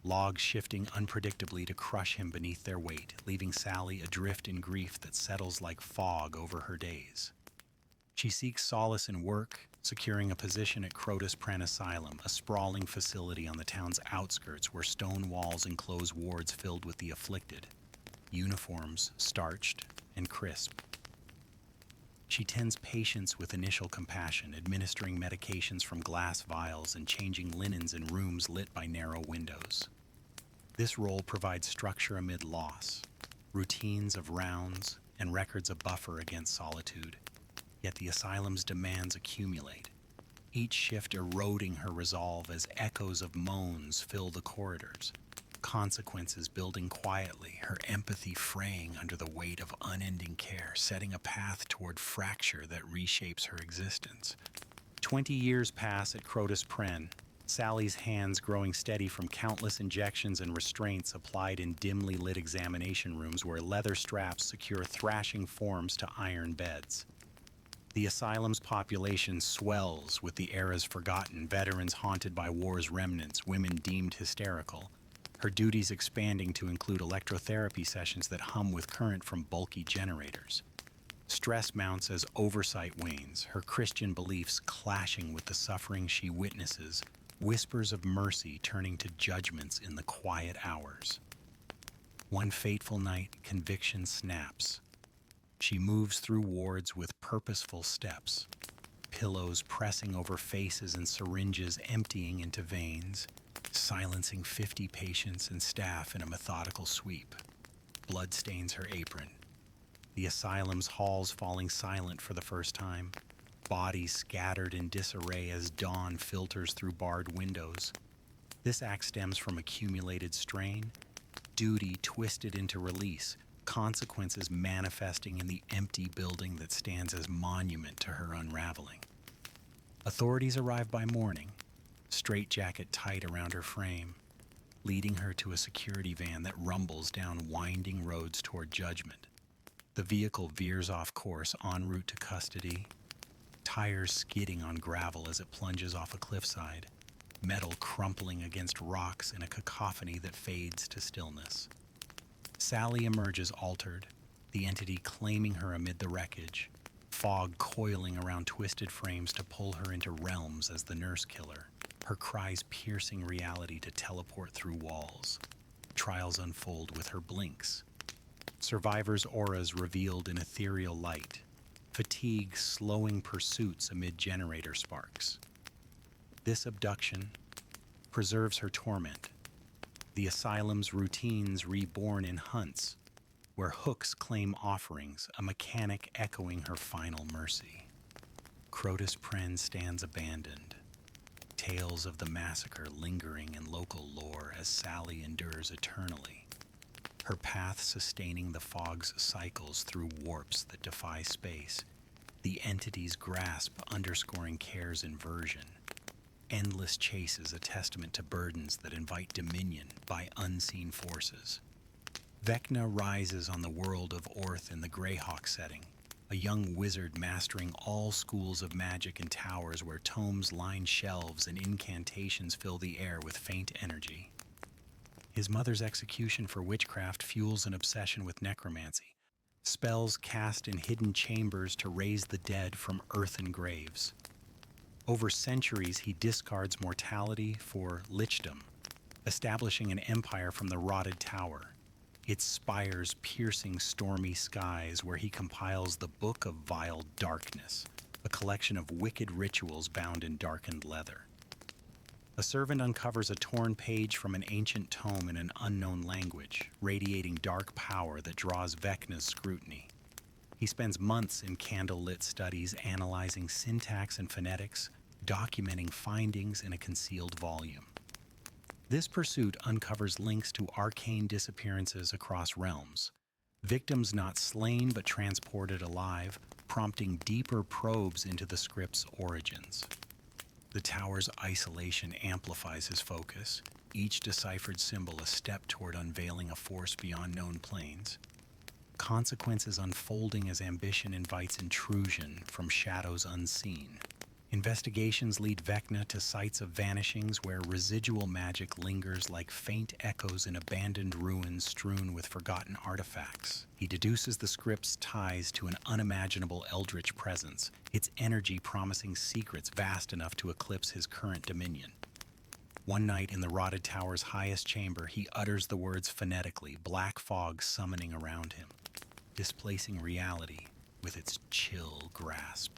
logs shifting unpredictably to crush him beneath their weight, leaving Sally adrift in grief that settles like fog over her days. She seeks solace in work, securing a position at Crotus Pren Asylum, a sprawling facility on the town's outskirts where stone walls enclose wards filled with the afflicted, uniforms starched and crisp. She tends patients with initial compassion, administering medications from glass vials and changing linens in rooms lit by narrow windows. This role provides structure amid loss, routines of rounds, and records a buffer against solitude. Yet the asylum's demands accumulate, each shift eroding her resolve as echoes of moans fill the corridors. of consequences building quietly, her empathy fraying under the weight of unending care, setting a path toward fracture that reshapes her existence. 20 years pass at Crotus Pren, Sally's hands growing steady from countless injections and restraints applied in dimly lit examination rooms where leather straps secure thrashing forms to iron beds. The asylum's population swells with the era's forgotten, veterans haunted by war's remnants, women deemed hysterical. Her duties expanding to include electrotherapy sessions that hum with current from bulky generators. Stress mounts as oversight wanes, her Christian beliefs clashing with the suffering she witnesses, whispers of mercy turning to judgments in the quiet hours. One fateful night, conviction snaps. She moves through wards with purposeful steps, pillows pressing over faces and syringes emptying into veins, silencing 50 patients and staff in a methodical sweep. Blood stains her apron. The asylum's halls falling silent for the first time, bodies scattered in disarray as dawn filters through barred windows. This act stems from accumulated strain, duty twisted into release, consequences manifesting in the empty building that stands as monument to her unraveling. Authorities arrive by morning, straitjacket tight around her frame, leading her to a security van that rumbles down winding roads toward judgment. The vehicle veers off course en route to custody, tires skidding on gravel as it plunges off a cliffside, metal crumpling against rocks in a cacophony that fades to stillness. Sally emerges altered, the entity claiming her amid the wreckage, fog coiling around twisted frames to pull her into realms as the nurse killer, her cries piercing reality to teleport through walls. Trials unfold with her blinks. Survivors' auras revealed in ethereal light, fatigue slowing pursuits amid generator sparks. This abduction preserves her torment, the asylum's routines reborn in hunts, where hooks claim offerings, a mechanic echoing her final mercy. Crotus Pren stands abandoned, tales of the massacre lingering in local lore as Sally endures eternally, her path sustaining the fog's cycles through warps that defy space, the entity's grasp underscoring care's inversion. Endless chases a testament to burdens that invite dominion by unseen forces. Vecna rises on the world of Orth in the Greyhawk setting, a young wizard mastering all schools of magic and towers where tomes line shelves and incantations fill the air with faint energy. His mother's execution for witchcraft fuels an obsession with necromancy, spells cast in hidden chambers to raise the dead from earthen graves. Over centuries, he discards mortality for lichdom, establishing an empire from the rotted tower, its spires piercing stormy skies where he compiles the Book of Vile Darkness, a collection of wicked rituals bound in darkened leather. A servant uncovers a torn page from an ancient tome in an unknown language, radiating dark power that draws Vecna's scrutiny. He spends months in candle-lit studies analyzing syntax and phonetics, documenting findings in a concealed volume. This pursuit uncovers links to arcane disappearances across realms, victims not slain but transported alive, prompting deeper probes into the script's origins. The tower's isolation amplifies his focus, each deciphered symbol a step toward unveiling a force beyond known planes. Consequences unfolding as ambition invites intrusion from shadows unseen. Investigations lead Vecna to sites of vanishings where residual magic lingers like faint echoes in abandoned ruins strewn with forgotten artifacts. He deduces the script's ties to an unimaginable eldritch presence, its energy promising secrets vast enough to eclipse his current dominion. One night in the rotted tower's highest chamber, he utters the words phonetically, black fog summoning around him, displacing reality with its chill grasp.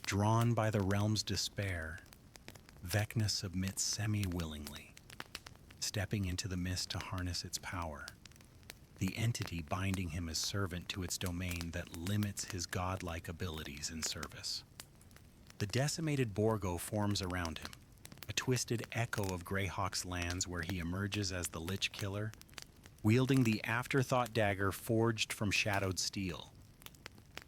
Drawn by the realm's despair, Vecna submits semi-willingly, stepping into the mist to harness its power, the entity binding him as servant to its domain that limits his godlike abilities in service. The decimated Borgo forms around him, a twisted echo of Greyhawk's lands where he emerges as the Lich Killer, wielding the afterthought dagger forged from shadowed steel.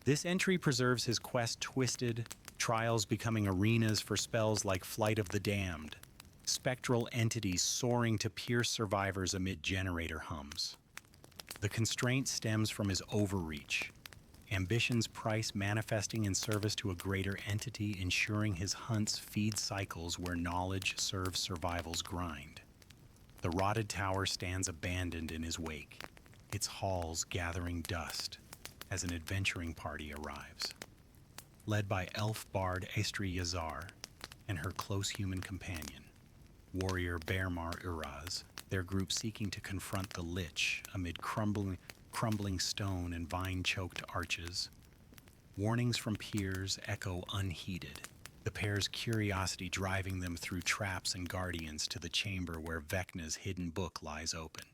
This entry preserves his quest twisted, trials becoming arenas for spells like Flight of the Damned, spectral entities soaring to pierce survivors amid generator hums. The constraint stems from his overreach, ambition's price manifesting in service to a greater entity, ensuring his hunts feed cycles where knowledge serves survival's grind. The rotted tower stands abandoned in his wake, its halls gathering dust as an adventuring party arrives. Led by elf bard Estri Yazar and her close human companion, warrior Bermar Uraz, their group seeking to confront the Lich amid crumbling stone and vine-choked arches. Warnings from peers echo unheeded, the pair's curiosity driving them through traps and guardians to the chamber where Vecna's hidden book lies open.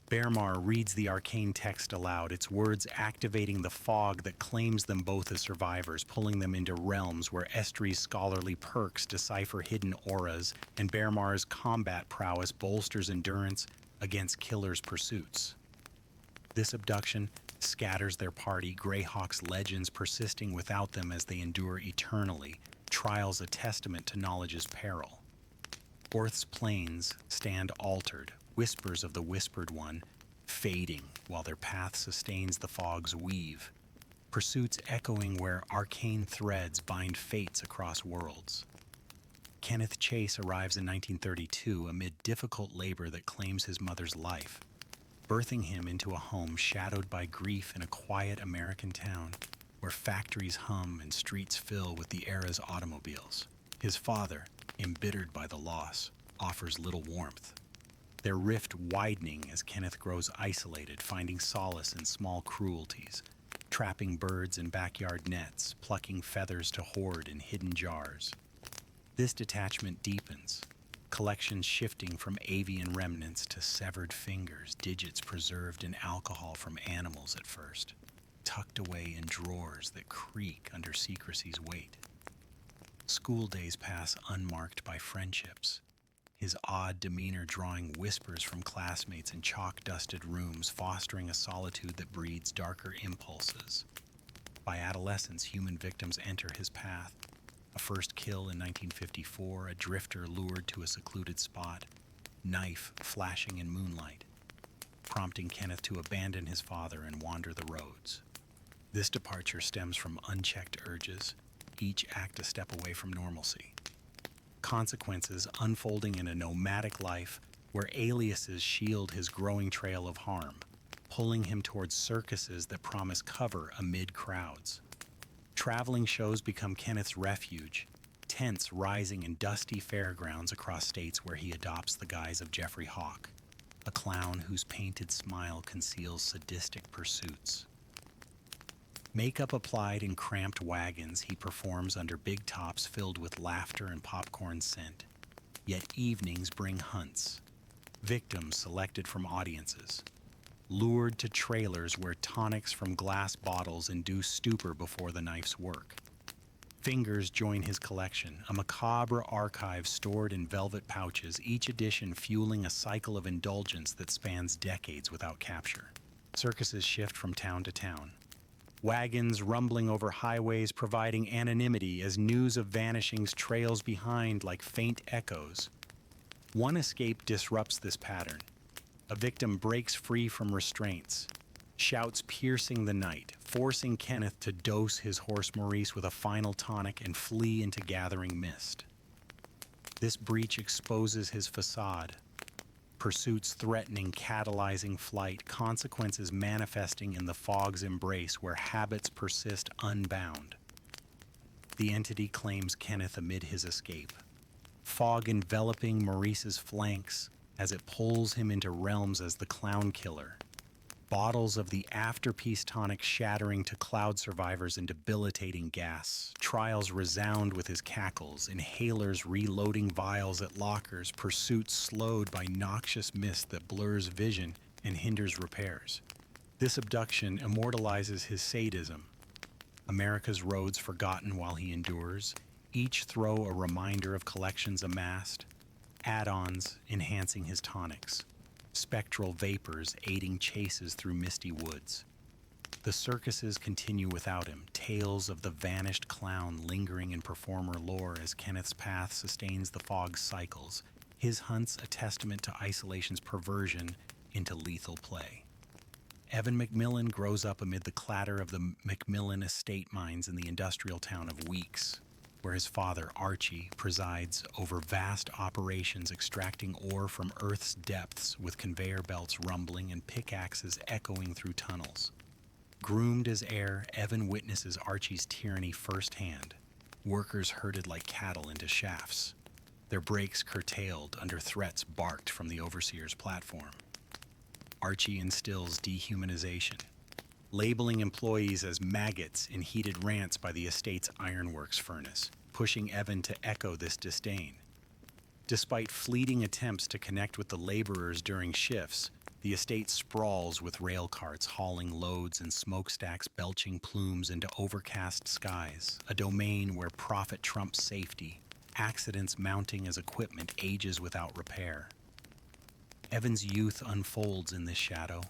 Bermar reads the arcane text aloud, its words activating the fog that claims them both as survivors, pulling them into realms where Estri's scholarly perks decipher hidden auras, and Bermar's combat prowess bolsters endurance against killers' pursuits. This abduction scatters their party, Greyhawk's legends persisting without them as they endure eternally, trials a testament to knowledge's peril. Orth's plains stand altered, whispers of the Whispered One fading while their path sustains the fog's weave, pursuits echoing where arcane threads bind fates across worlds. Kenneth Chase arrives in 1932 amid difficult labor that claims his mother's life, birthing him into a home shadowed by grief in a quiet American town where factories hum and streets fill with the era's automobiles. His father, embittered by the loss, offers little warmth, their rift widening as Kenneth grows isolated, finding solace in small cruelties, trapping birds in backyard nets, plucking feathers to hoard in hidden jars. This detachment deepens, collections shifting from avian remnants to severed fingers, digits preserved in alcohol from animals at first, tucked away in drawers that creak under secrecy's weight. School days pass unmarked by friendships, his odd demeanor drawing whispers from classmates in chalk-dusted rooms, fostering a solitude that breeds darker impulses. By adolescence, human victims enter his path. A first kill in 1954, a drifter lured to a secluded spot, knife flashing in moonlight, prompting Kenneth to abandon his father and wander the roads. This departure stems from unchecked urges, each act a step away from normalcy. Consequences unfolding in a nomadic life where aliases shield his growing trail of harm, pulling him towards circuses that promise cover amid crowds. Traveling shows become Kenneth's refuge, tents rising in dusty fairgrounds across states where he adopts the guise of Jeffrey Hawk, a clown whose painted smile conceals sadistic pursuits. Makeup applied in cramped wagons, he performs under big tops filled with laughter and popcorn scent. Yet evenings bring hunts, victims selected from audiences, lured to trailers where tonics from glass bottles induce stupor before the knife's work. Fingers join his collection, a macabre archive stored in velvet pouches, each edition fueling a cycle of indulgence that spans decades without capture. Circuses shift from town to town, wagons rumbling over highways providing anonymity as news of vanishings trails behind like faint echoes. One escape disrupts this pattern. A victim breaks free from restraints, shouts piercing the night, forcing Kenneth to dose his horse Maurice with a final tonic and flee into gathering mist. This breach exposes his facade, pursuits threatening, catalyzing flight, consequences manifesting in the fog's embrace where habits persist unbound. The entity claims Kenneth amid his escape, fog enveloping Maurice's flanks as it pulls him into realms as the clown killer. Bottles of the afterpiece tonic shattering to cloud survivors in debilitating gas. Trials resound with his cackles, inhalers reloading vials at lockers, pursuits slowed by noxious mist that blurs vision and hinders repairs. This abduction immortalizes his sadism. America's roads forgotten while he endures, each throw a reminder of collections amassed, add-ons enhancing his tonics, spectral vapors aiding chases through misty woods. The circuses continue without him, tales of the vanished clown lingering in performer lore as Kenneth's path sustains the fog's cycles, his hunts a testament to isolation's perversion into lethal play. Evan McMillan grows up amid the clatter of the McMillan estate mines in the industrial town of Weeks, where his father, Archie, presides over vast operations extracting ore from Earth's depths with conveyor belts rumbling and pickaxes echoing through tunnels. Groomed as heir, Evan witnesses Archie's tyranny firsthand. Workers herded like cattle into shafts, their breaks curtailed under threats barked from the overseer's platform. Archie instills dehumanization, labeling employees as maggots in heated rants by the estate's ironworks furnace, pushing Evan to echo this disdain. Despite fleeting attempts to connect with the laborers during shifts, the estate sprawls with rail carts hauling loads and smokestacks belching plumes into overcast skies, a domain where profit trumps safety, accidents mounting as equipment ages without repair. Evan's youth unfolds in this shadow,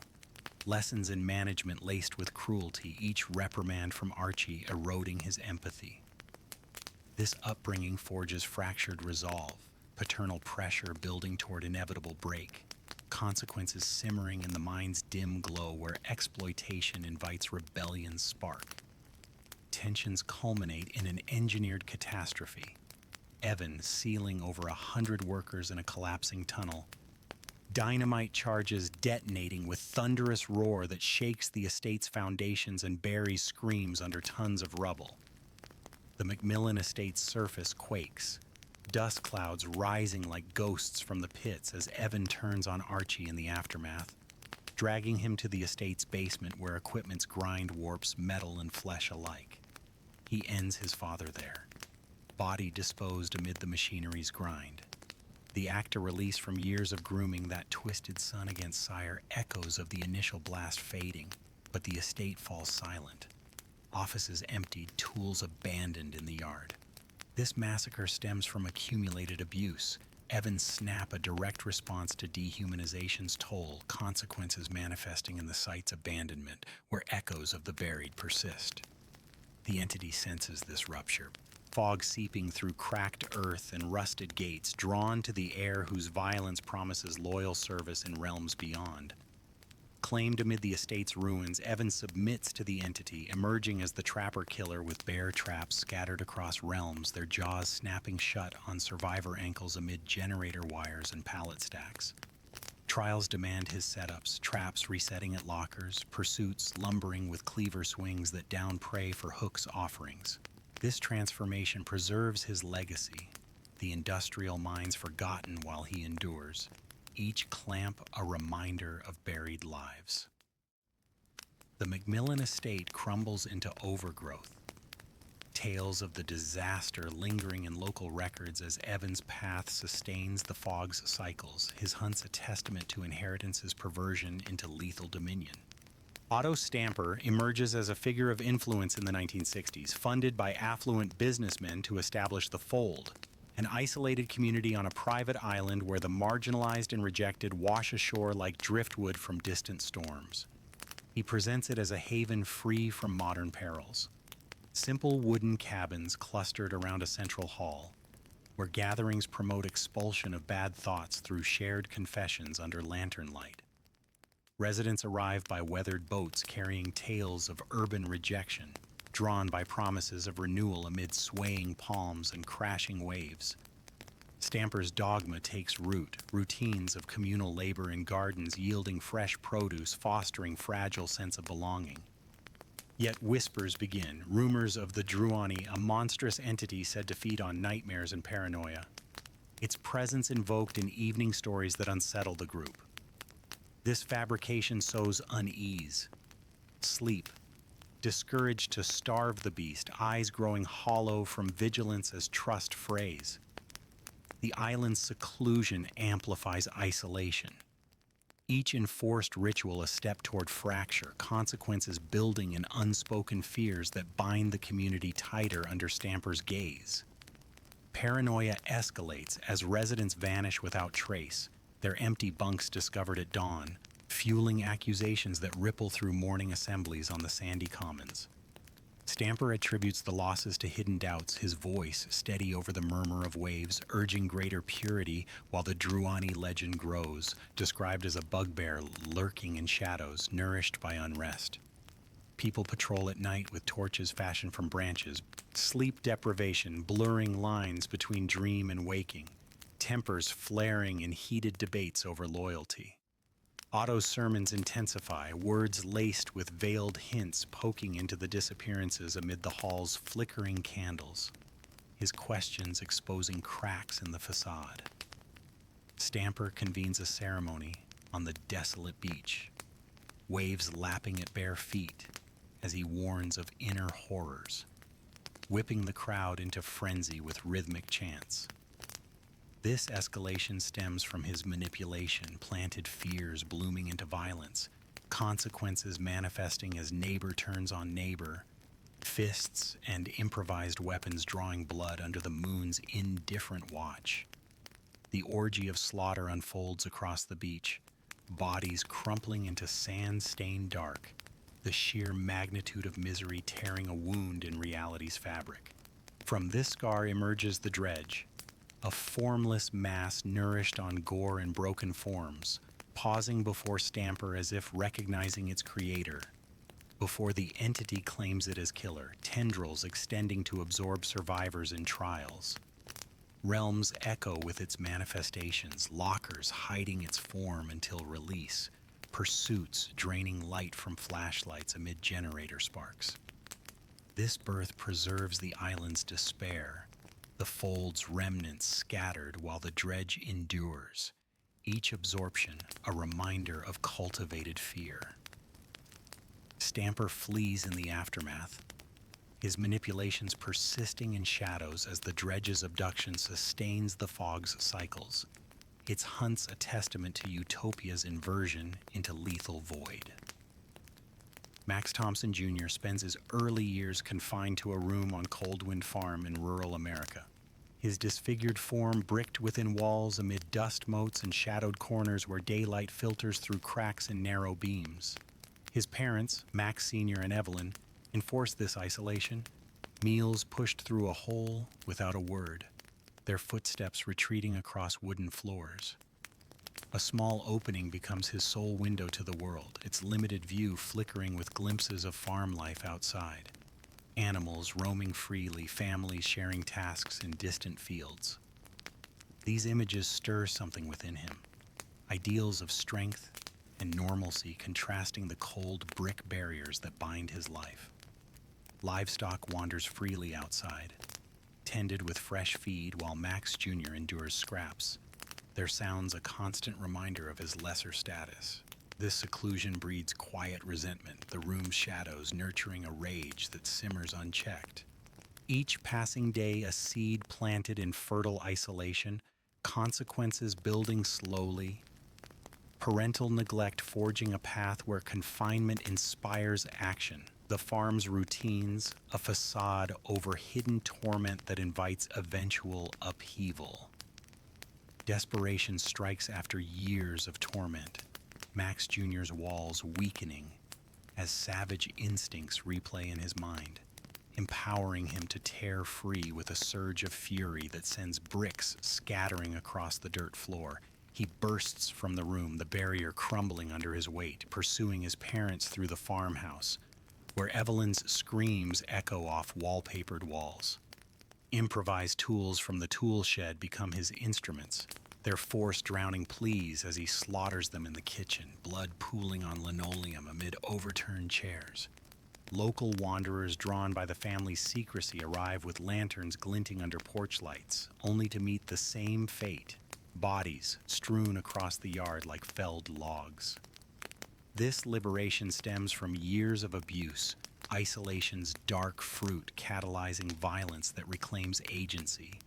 lessons in management laced with cruelty, each reprimand from Archie eroding his empathy. This upbringing forges fractured resolve, paternal pressure building toward inevitable break, consequences simmering in the mind's dim glow where exploitation invites rebellion's spark. Tensions culminate in an engineered catastrophe. Evan sealing over 100 workers in a collapsing tunnel, dynamite charges detonating with thunderous roar that shakes the estate's foundations and buries screams under tons of rubble. The McMillan estate's surface quakes, dust clouds rising like ghosts from the pits as Evan turns on Archie in the aftermath, dragging him to the estate's basement where equipment's grind warps metal and flesh alike. He ends his father there, body disposed amid the machinery's grind. The actor released from years of grooming, that twisted son against sire echoes of the initial blast fading, but the estate falls silent. Offices emptied, tools abandoned in the yard. This massacre stems from accumulated abuse. Evan's snap a direct response to dehumanization's toll, consequences manifesting in the site's abandonment, where echoes of the buried persist. The entity senses this rupture, fog seeping through cracked earth and rusted gates, drawn to the air whose violence promises loyal service in realms beyond. Claimed amid the estate's ruins, Evan submits to the entity, emerging as the trapper-killer with bear traps scattered across realms, their jaws snapping shut on survivor ankles amid generator wires and pallet stacks. Trials demand his setups, traps resetting at lockers, pursuits lumbering with cleaver swings that down prey for Hook's offerings. This transformation preserves his legacy, the industrial mines forgotten while he endures, each clamp a reminder of buried lives. The McMillan estate crumbles into overgrowth, tales of the disaster lingering in local records as Evan's path sustains the fog's cycles, his hunts a testament to inheritance's perversion into lethal dominion. Otto Stamper emerges as a figure of influence in the 1960s, funded by affluent businessmen to establish the Fold, an isolated community on a private island where the marginalized and rejected wash ashore like driftwood from distant storms. He presents it as a haven free from modern perils. Simple wooden cabins clustered around a central hall, where gatherings promote expulsion of bad thoughts through shared confessions under lantern light. Residents arrive by weathered boats carrying tales of urban rejection, drawn by promises of renewal amid swaying palms and crashing waves. Stamper's dogma takes root, routines of communal labor in gardens yielding fresh produce, fostering fragile sense of belonging. Yet whispers begin, rumors of the Druani, a monstrous entity said to feed on nightmares and paranoia. Its presence invoked in evening stories that unsettle the group. This fabrication sows unease, sleep, discouraged to starve the beast, eyes growing hollow from vigilance as trust frays. The island's seclusion amplifies isolation. Each enforced ritual a step toward fracture, consequences building in unspoken fears that bind the community tighter under Stamper's gaze. Paranoia escalates as residents vanish without trace, their empty bunks discovered at dawn, fueling accusations that ripple through morning assemblies on the sandy commons. Stamper attributes the losses to hidden doubts, his voice steady over the murmur of waves, urging greater purity while the Druani legend grows, described as a bugbear lurking in shadows, nourished by unrest. People patrol at night with torches fashioned from branches, sleep deprivation blurring lines between dream and waking, tempers flaring in heated debates over loyalty. Otto's sermons intensify, words laced with veiled hints poking into the disappearances amid the hall's flickering candles, his questions exposing cracks in the facade. Stamper convenes a ceremony on the desolate beach, waves lapping at bare feet as he warns of inner horrors, whipping the crowd into frenzy with rhythmic chants. This escalation stems from his manipulation, planted fears blooming into violence, consequences manifesting as neighbor turns on neighbor, fists and improvised weapons drawing blood under the moon's indifferent watch. The orgy of slaughter unfolds across the beach, bodies crumpling into sand-stained dark, the sheer magnitude of misery tearing a wound in reality's fabric. From this scar emerges the dredge, a formless mass nourished on gore and broken forms, pausing before Stamper as if recognizing its creator. Before the entity claims it as killer, tendrils extending to absorb survivors in trials. Realms echo with its manifestations, lockers hiding its form until release, pursuits draining light from flashlights amid generator sparks. This birth preserves the island's despair, the fold's remnants scattered while the dredge endures, each absorption a reminder of cultivated fear. Stamper flees in the aftermath, his manipulations persisting in shadows as the dredge's abduction sustains the fog's cycles, its hunts a testament to Utopia's inversion into lethal void. Max Thompson Jr. spends his early years confined to a room on Coldwind Farm in rural America. His disfigured form bricked within walls amid dust motes and shadowed corners where daylight filters through cracks in narrow beams. His parents, Max Sr. and Evelyn, enforced this isolation, meals pushed through a hole without a word, their footsteps retreating across wooden floors. A small opening becomes his sole window to the world, its limited view flickering with glimpses of farm life outside. Animals roaming freely, families sharing tasks in distant fields. These images stir something within him, ideals of strength and normalcy contrasting the cold brick barriers that bind his life. Livestock wanders freely outside, tended with fresh feed while Max Jr. endures scraps, their sounds a constant reminder of his lesser status. This seclusion breeds quiet resentment, the room's shadows nurturing a rage that simmers unchecked. Each passing day a seed planted in fertile isolation, consequences building slowly, parental neglect forging a path where confinement inspires action. The farm's routines, a facade over hidden torment that invites eventual upheaval. Desperation strikes after years of torment, Max Jr.'s walls weakening as savage instincts replay in his mind, empowering him to tear free with a surge of fury that sends bricks scattering across the dirt floor. He bursts from the room, the barrier crumbling under his weight, pursuing his parents through the farmhouse, where Evelyn's screams echo off wallpapered walls. Improvised tools from the tool shed become his instruments, their force drowning pleas as he slaughters them in the kitchen, blood pooling on linoleum amid overturned chairs. Local wanderers drawn by the family's secrecy arrive with lanterns glinting under porch lights, only to meet the same fate, bodies strewn across the yard like felled logs. This liberation stems from years of abuse, isolation's dark fruit catalyzing violence that reclaims agency,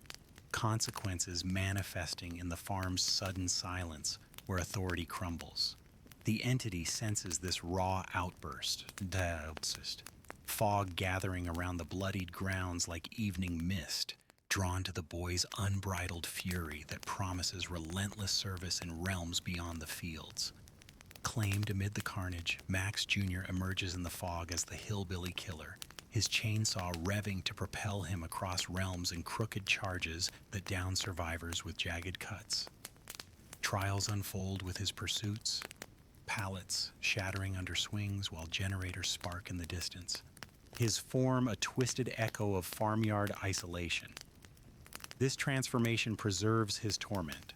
consequences manifesting in the farm's sudden silence where authority crumbles. The entity senses this raw outburst, fog gathering around the bloodied grounds like evening mist, drawn to the boy's unbridled fury that promises relentless service in realms beyond the fields. Claimed amid the carnage, Max Jr. emerges in the fog as the hillbilly killer, his chainsaw revving to propel him across realms in crooked charges that down survivors with jagged cuts. Trials unfold with his pursuits, pallets shattering under swings while generators spark in the distance. His form a twisted echo of farmyard isolation. This transformation preserves his torment.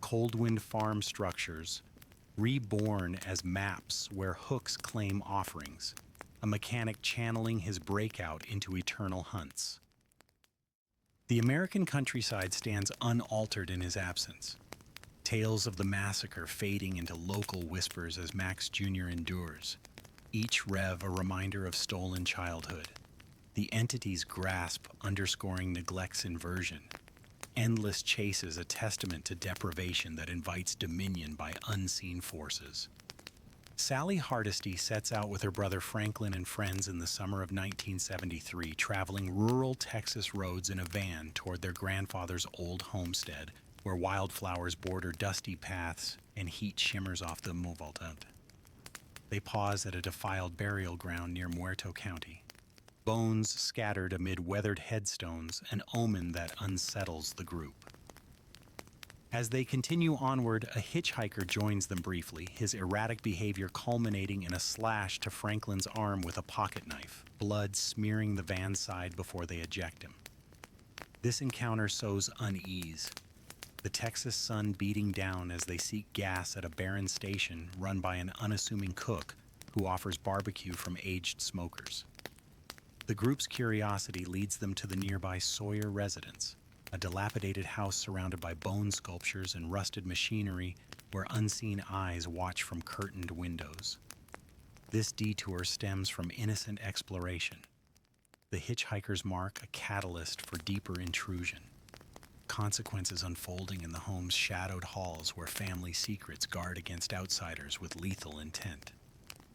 Coldwind farm structures, reborn as maps where hooks claim offerings, a mechanic channeling his breakout into eternal hunts. The American countryside stands unaltered in his absence. Tales of the massacre fading into local whispers as Max Jr. endures, each rev a reminder of stolen childhood. The entity's grasp underscoring neglect's inversion. Endless chases a testament to deprivation that invites dominion by unseen forces. Sally Hardesty sets out with her brother Franklin and friends in the summer of 1973, traveling rural Texas roads in a van toward their grandfather's old homestead, where wildflowers border dusty paths and heat shimmers off the Movaltante. They pause at a defiled burial ground near Muerto County. Bones scattered amid weathered headstones, an omen that unsettles the group. As they continue onward, a hitchhiker joins them briefly, his erratic behavior culminating in a slash to Franklin's arm with a pocket knife, blood smearing the van's side before they eject him. This encounter sows unease, the Texas sun beating down as they seek gas at a barren station run by an unassuming cook who offers barbecue from aged smokers. The group's curiosity leads them to the nearby Sawyer residence, a dilapidated house surrounded by bone sculptures and rusted machinery where unseen eyes watch from curtained windows. This detour stems from innocent exploration. The hitchhikers mark a catalyst for deeper intrusion. Consequences unfolding in the home's shadowed halls where family secrets guard against outsiders with lethal intent.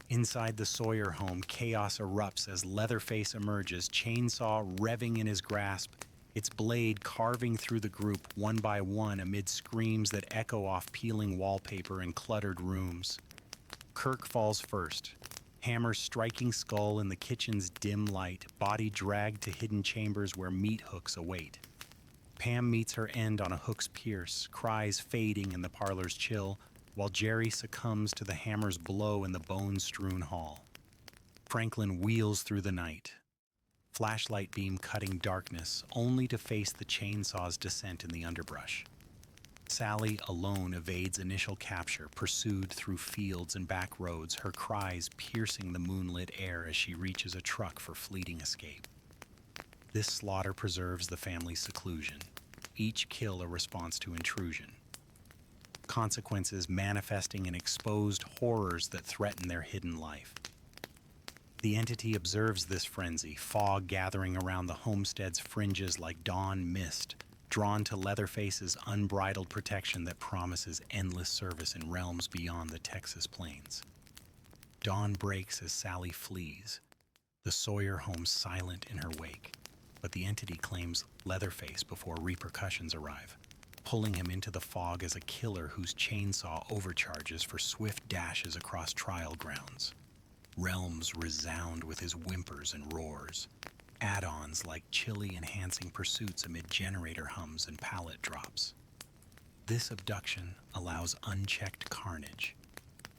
Inside the Sawyer home, chaos erupts as Leatherface emerges, chainsaw revving in his grasp, its blade carving through the group one by one amid screams that echo off peeling wallpaper and cluttered rooms. Kirk falls first, hammer striking skull in the kitchen's dim light, body dragged to hidden chambers where meat hooks await. Pam meets her end on a hook's pierce, cries fading in the parlor's chill, while Jerry succumbs to the hammer's blow in the bone-strewn hall. Franklin wheels through the night, flashlight beam cutting darkness, only to face the chainsaw's descent in the underbrush. Sally alone evades initial capture, pursued through fields and back roads, her cries piercing the moonlit air as she reaches a truck for fleeting escape. This slaughter preserves the family's seclusion, each kill a response to intrusion. Consequences manifesting in exposed horrors that threaten their hidden life. The entity observes this frenzy, fog gathering around the homestead's fringes like dawn mist, drawn to Leatherface's unbridled protection that promises endless service in realms beyond the Texas plains. Dawn breaks as Sally flees, the Sawyer home silent in her wake, but the entity claims Leatherface before repercussions arrive, pulling him into the fog as a killer whose chainsaw overcharges for swift dashes across trial grounds. Realms resound with his whimpers and roars, add-ons like chilly-enhancing pursuits amid generator hums and pallet drops. This abduction allows unchecked carnage.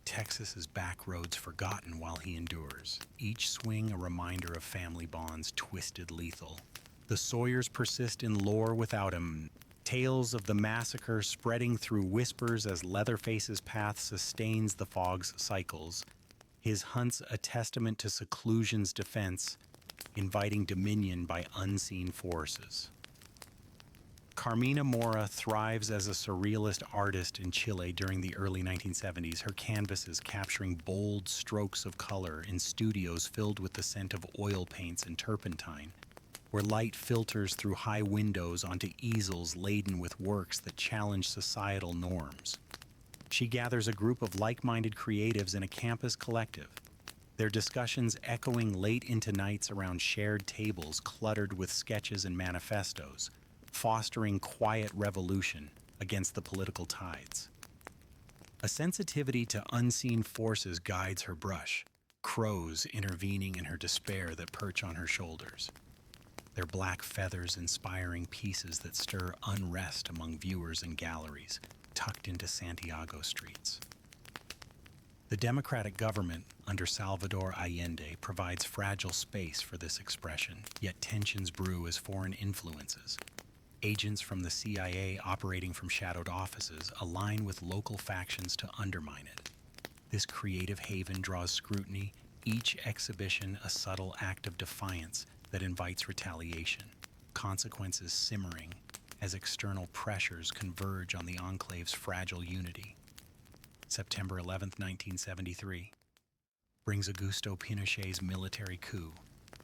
Texas's back roads forgotten while he endures, each swing a reminder of family bonds twisted lethal. The Sawyers persist in lore without him, tales of the massacre spreading through whispers as Leatherface's path sustains the fog's cycles, his hunts a testament to seclusion's defense, inviting dominion by unseen forces. Carmina Mora thrives as a surrealist artist in Chile during the early 1970s, her canvases capturing bold strokes of color in studios filled with the scent of oil paints and turpentine, where light filters through high windows onto easels laden with works that challenge societal norms. She gathers a group of like-minded creatives in a campus collective, their discussions echoing late into nights around shared tables cluttered with sketches and manifestos, fostering quiet revolution against the political tides. A sensitivity to unseen forces guides her brush, crows intervening in her despair that perch on her shoulders, their black feathers inspiring pieces that stir unrest among viewers in galleries tucked into Santiago streets. The democratic government under Salvador Allende provides fragile space for this expression, yet tensions brew as foreign influences. Agents from the CIA operating from shadowed offices align with local factions to undermine it. This creative haven draws scrutiny, each exhibition a subtle act of defiance that invites retaliation, consequences simmering as external pressures converge on the enclave's fragile unity. September 11, 1973, brings Augusto Pinochet's military coup,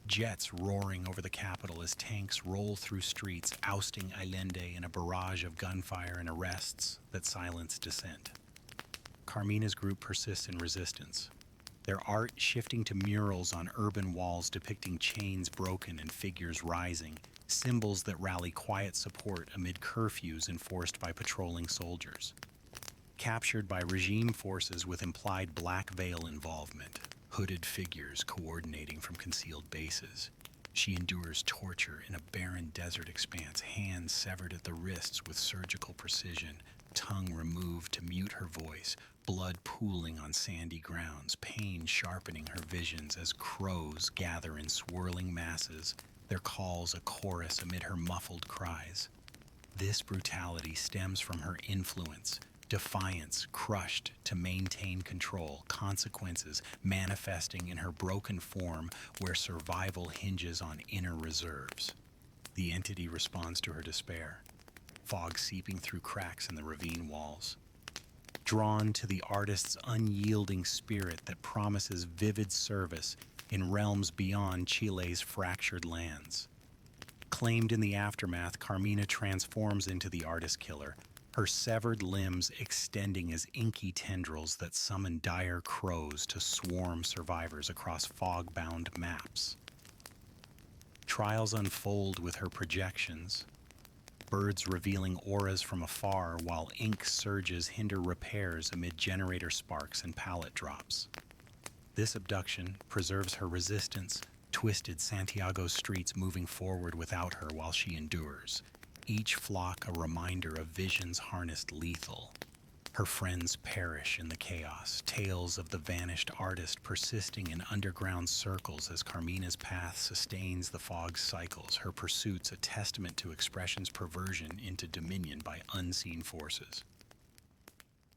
jets roaring over the capital as tanks roll through streets, ousting Allende in a barrage of gunfire and arrests that silence dissent. Carmina's group persists in resistance, their art shifting to murals on urban walls depicting chains broken and figures rising, symbols that rally quiet support amid curfews enforced by patrolling soldiers. Captured by regime forces with implied Black Veil involvement, hooded figures coordinating from concealed bases. She endures torture in a barren desert expanse, hands severed at the wrists with surgical precision, tongue removed to mute her voice, blood pooling on sandy grounds, pain sharpening her visions as crows gather in swirling masses, their calls a chorus amid her muffled cries. This brutality stems from her influence, defiance crushed to maintain control, consequences manifesting in her broken form where survival hinges on inner reserves. The entity responds to her despair, fog seeping through cracks in the ravine walls. Drawn to the artist's unyielding spirit that promises vivid service in realms beyond Chile's fractured lands. Claimed in the aftermath, Carmina transforms into the artist killer, her severed limbs extending as inky tendrils that summon dire crows to swarm survivors across fog-bound maps. Trials unfold with her projections, birds revealing auras from afar while ink surges hinder repairs amid generator sparks and pallet drops. This abduction preserves her resistance, twisted Santiago streets moving forward without her while she endures, each flock a reminder of visions harnessed lethal. Her friends perish in the chaos, tales of the vanished artist persisting in underground circles as Carmina's path sustains the fog's cycles, her pursuits a testament to expression's perversion into dominion by unseen forces.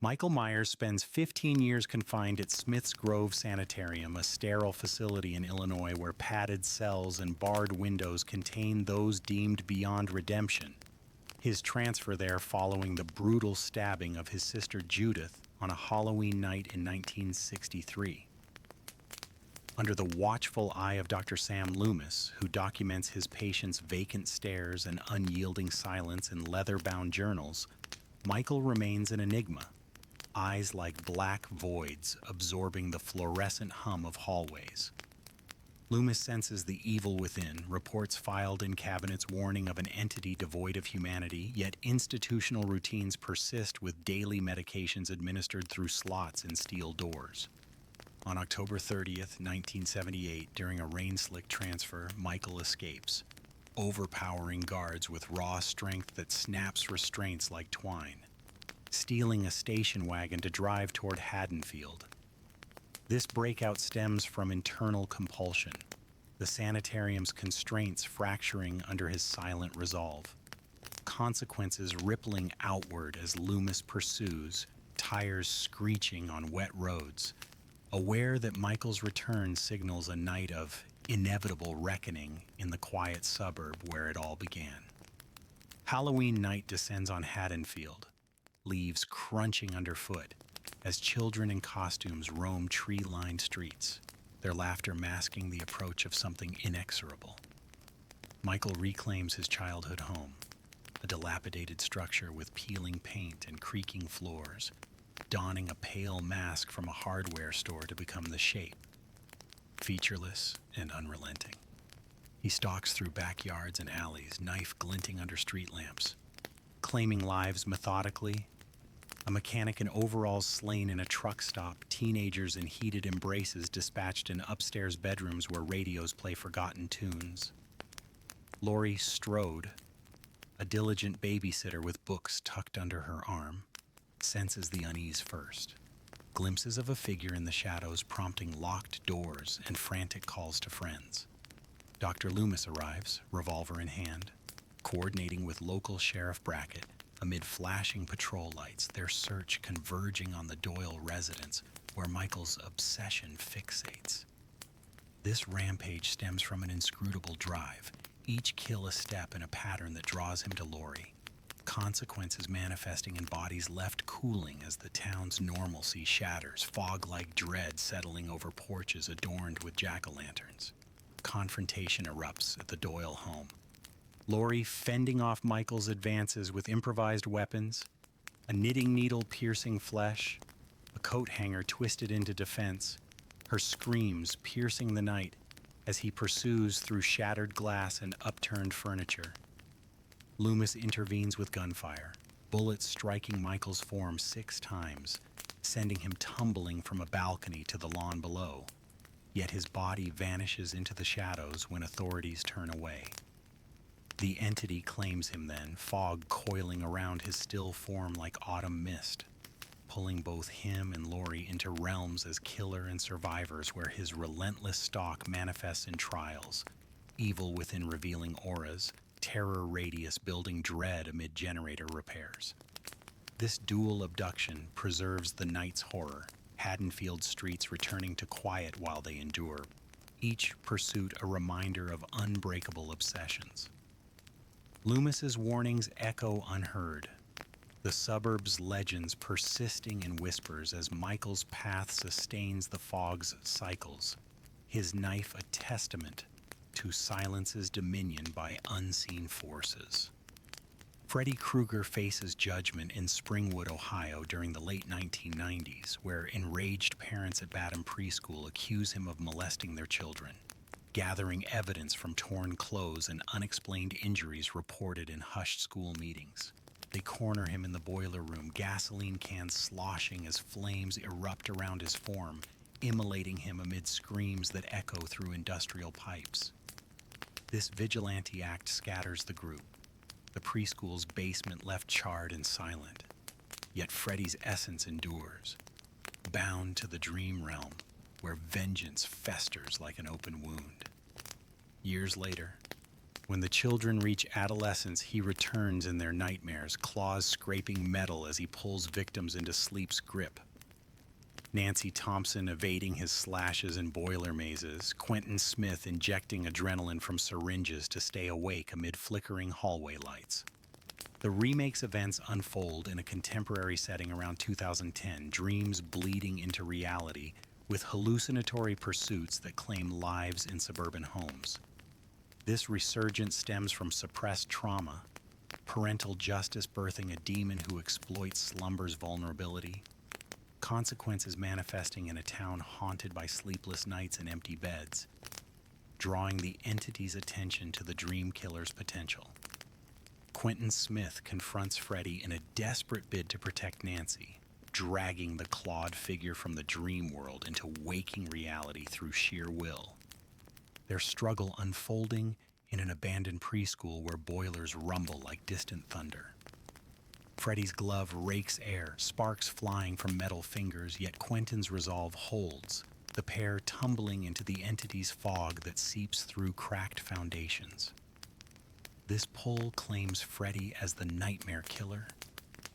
Michael Myers spends 15 years confined at Smith's Grove Sanitarium, a sterile facility in Illinois where padded cells and barred windows contain those deemed beyond redemption. His transfer there following the brutal stabbing of his sister Judith on a Halloween night in 1963. Under the watchful eye of Dr. Sam Loomis, who documents his patients' vacant stares and unyielding silence in leather-bound journals, Michael remains an enigma, eyes like black voids absorbing the fluorescent hum of hallways. Loomis senses the evil within, reports filed in cabinets warning of an entity devoid of humanity, yet institutional routines persist with daily medications administered through slots in steel doors. On October 30th, 1978, during a rain-slick transfer, Michael escapes, overpowering guards with raw strength that snaps restraints like twine, stealing a station wagon to drive toward Haddonfield. This breakout stems from internal compulsion, the sanitarium's constraints fracturing under his silent resolve. Consequences rippling outward as Loomis pursues, tires screeching on wet roads, aware that Michael's return signals a night of inevitable reckoning in the quiet suburb where it all began. Halloween night descends on Haddonfield, leaves crunching underfoot, as children in costumes roam tree-lined streets, their laughter masking the approach of something inexorable. Michael reclaims his childhood home, a dilapidated structure with peeling paint and creaking floors, donning a pale mask from a hardware store to become the shape, featureless and unrelenting. He stalks through backyards and alleys, knife glinting under street lamps, claiming lives methodically. A mechanic in overalls slain in a truck stop, teenagers in heated embraces dispatched in upstairs bedrooms where radios play forgotten tunes. Lori Strode, a diligent babysitter with books tucked under her arm, senses the unease first. Glimpses of a figure in the shadows prompting locked doors and frantic calls to friends. Dr. Loomis arrives, revolver in hand, coordinating with local Sheriff Brackett amid flashing patrol lights, their search converging on the Doyle residence where Michael's obsession fixates. This rampage stems from an inscrutable drive, each kill a step in a pattern that draws him to Lori, consequences manifesting in bodies left cooling as the town's normalcy shatters, fog-like dread settling over porches adorned with jack-o'-lanterns. Confrontation erupts at the Doyle home. Lori fending off Michael's advances with improvised weapons, a knitting needle piercing flesh, a coat hanger twisted into defense, her screams piercing the night as he pursues through shattered glass and upturned furniture. Loomis intervenes with gunfire, bullets striking Michael's form 6 times, sending him tumbling from a balcony to the lawn below. Yet his body vanishes into the shadows when authorities turn away. The entity claims him then, fog coiling around his still form like autumn mist, pulling both him and Lori into realms as killer and survivors where his relentless stalk manifests in trials, evil within revealing auras, terror radius building dread amid generator repairs. This dual abduction preserves the night's horror, Haddonfield streets returning to quiet while they endure, each pursuit a reminder of unbreakable obsessions. Loomis's warnings echo unheard, the suburb's legends persisting in whispers as Michael's path sustains the fog's cycles, his knife a testament to silence's dominion by unseen forces. Freddy Krueger faces judgment in Springwood, Ohio during the late 1990s, where enraged parents at Batum Preschool accuse him of molesting their children, gathering evidence from torn clothes and unexplained injuries reported in hushed school meetings. They corner him in the boiler room, gasoline cans sloshing as flames erupt around his form, immolating him amid screams that echo through industrial pipes. This vigilante act scatters the group, the preschool's basement left charred and silent. Yet Freddy's essence endures, bound to the dream realm where vengeance festers like an open wound. Years later, when the children reach adolescence, he returns in their nightmares, claws scraping metal as he pulls victims into sleep's grip. Nancy Thompson evading his slashes in boiler mazes, Quentin Smith injecting adrenaline from syringes to stay awake amid flickering hallway lights. The remake's events unfold in a contemporary setting around 2010, dreams bleeding into reality with hallucinatory pursuits that claim lives in suburban homes. This resurgence stems from suppressed trauma, parental justice birthing a demon who exploits slumber's vulnerability, consequences manifesting in a town haunted by sleepless nights and empty beds, drawing the entity's attention to the dream killer's potential. Quentin Smith confronts Freddy in a desperate bid to protect Nancy, dragging the clawed figure from the dream world into waking reality through sheer will. Their struggle unfolding in an abandoned preschool where boilers rumble like distant thunder. Freddy's glove rakes air, sparks flying from metal fingers, yet Quentin's resolve holds, the pair tumbling into the entity's fog that seeps through cracked foundations. This pull claims Freddy as the nightmare killer,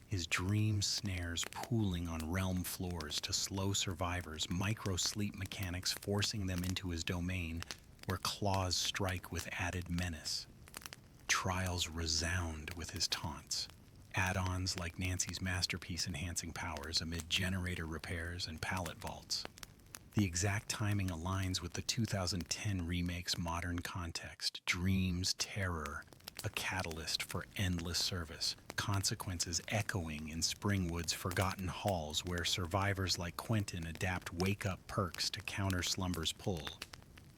his dream snares pooling on realm floors to slow survivors, micro-sleep mechanics forcing them into his domain where claws strike with added menace. Trials resound with his taunts, add-ons like Nancy's masterpiece-enhancing powers amid generator repairs and pallet vaults. The exact timing aligns with the 2010 remake's modern context, dreams, terror, a catalyst for endless service, consequences echoing in Springwood's forgotten halls where survivors like Quentin adapt wake-up perks to counter slumber's pull.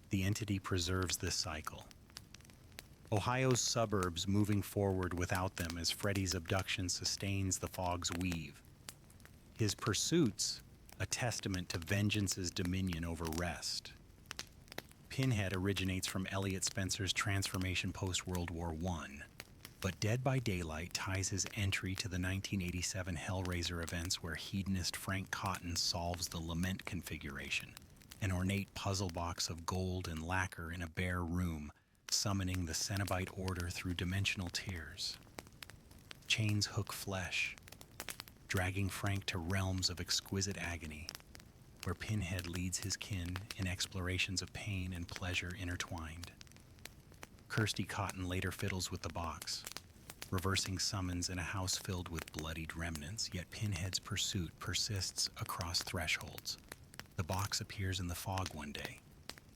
The entity preserves this cycle, Ohio's suburbs moving forward without them as Freddy's abduction sustains the fog's weave. His pursuits, a testament to vengeance's dominion over rest. Pinhead originates from Elliot Spencer's transformation post-World War I, but Dead by Daylight ties his entry to the 1987 Hellraiser events where hedonist Frank Cotton solves the Lament configuration, an ornate puzzle box of gold and lacquer in a bare room, summoning the Cenobite order through dimensional tears. Chains hook flesh, dragging Frank to realms of exquisite agony, where Pinhead leads his kin in explorations of pain and pleasure intertwined. Kirsty Cotton later fiddles with the box, reversing summons in a house filled with bloodied remnants, yet Pinhead's pursuit persists across thresholds. The box appears in the fog one day,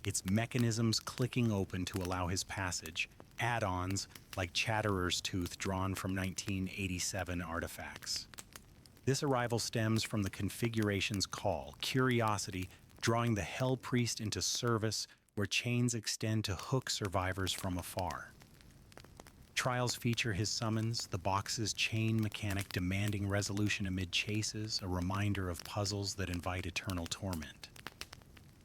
its mechanisms clicking open to allow his passage, add-ons like Chatterer's Tooth drawn from 1987 artifacts. This arrival stems from the configuration's call, curiosity, drawing the Hell Priest into service where chains extend to hook survivors from afar. Trials feature his summons, the box's chain mechanic demanding resolution amid chases, a reminder of puzzles that invite eternal torment.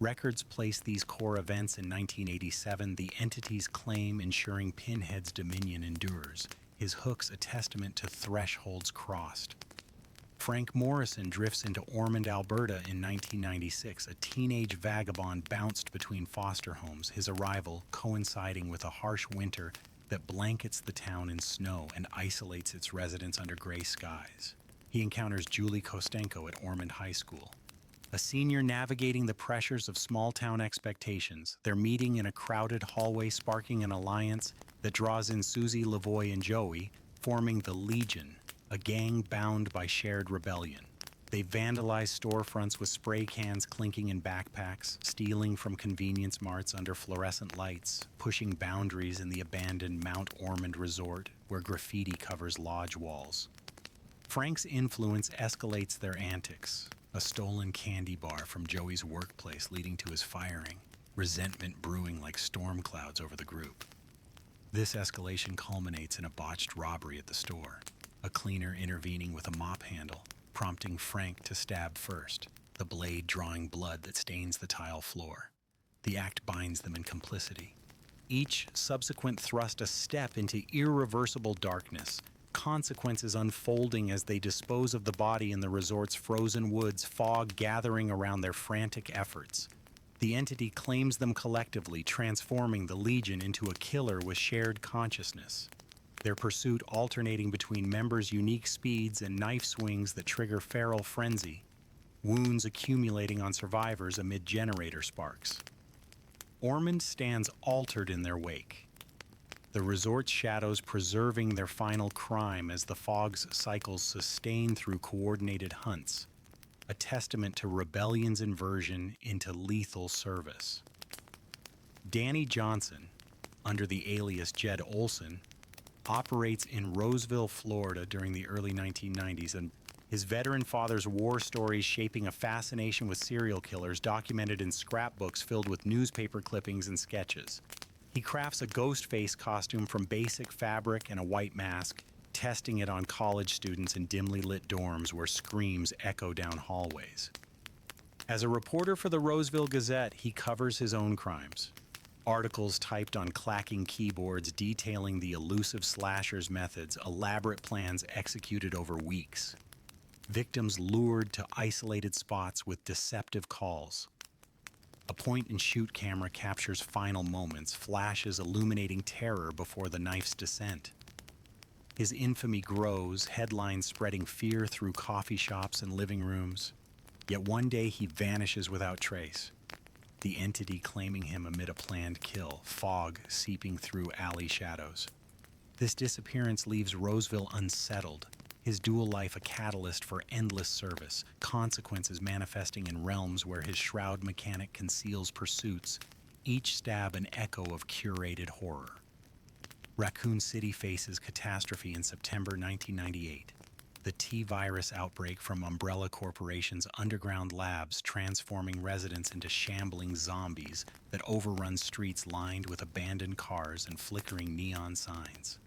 Records place these core events in 1987, the entity's claim ensuring Pinhead's dominion endures, his hooks a testament to thresholds crossed. Frank Morrison drifts into Ormond, Alberta in 1996, a teenage vagabond bounced between foster homes, his arrival coinciding with a harsh winter that blankets the town in snow and isolates its residents under gray skies. He encounters Julie Kostenko at Ormond High School, a senior navigating the pressures of small-town expectations, their meeting in a crowded hallway sparking an alliance that draws in Susie, Lavoie, and Joey, forming the Legion, a gang bound by shared rebellion. They vandalize storefronts with spray cans clinking in backpacks, stealing from convenience marts under fluorescent lights, pushing boundaries in the abandoned Mount Ormond Resort, where graffiti covers lodge walls. Frank's influence escalates their antics, a stolen candy bar from Joey's workplace leading to his firing, resentment brewing like storm clouds over the group. This escalation culminates in a botched robbery at the store, a cleaner intervening with a mop handle, prompting Frank to stab first, the blade drawing blood that stains the tile floor. The act binds them in complicity. Each subsequent thrust a step into irreversible darkness, consequences unfolding as they dispose of the body in the resort's frozen woods, fog gathering around their frantic efforts. The entity claims them collectively, transforming the Legion into a killer with shared consciousness. Their pursuit alternating between members' unique speeds and knife swings that trigger feral frenzy, wounds accumulating on survivors amid generator sparks. Ormond stands altered in their wake, the resort's shadows preserving their final crime as the fog's cycles sustain through coordinated hunts, a testament to rebellion's inversion into lethal service. Danny Johnson, under the alias Jed Olson, operates in Roseville, Florida during the early 1990s, and his veteran father's war stories shaping a fascination with serial killers documented in scrapbooks filled with newspaper clippings and sketches. He crafts a ghost face costume from basic fabric and a white mask, testing it on college students in dimly lit dorms where screams echo down hallways. As a reporter for the Roseville Gazette, he covers his own crimes. Articles typed on clacking keyboards detailing the elusive slasher's methods, elaborate plans executed over weeks. Victims lured to isolated spots with deceptive calls. A point-and-shoot camera captures final moments, flashes illuminating terror before the knife's descent. His infamy grows, headlines spreading fear through coffee shops and living rooms. Yet one day he vanishes without trace, the entity claiming him amid a planned kill, fog seeping through alley shadows. This disappearance leaves Roseville unsettled, his dual life a catalyst for endless service, consequences manifesting in realms where his shroud mechanic conceals pursuits, each stab an echo of curated horror. Raccoon City faces catastrophe in September 1998. The T-virus outbreak from Umbrella Corporation's underground labs transforming residents into shambling zombies that overrun streets lined with abandoned cars and flickering neon signs.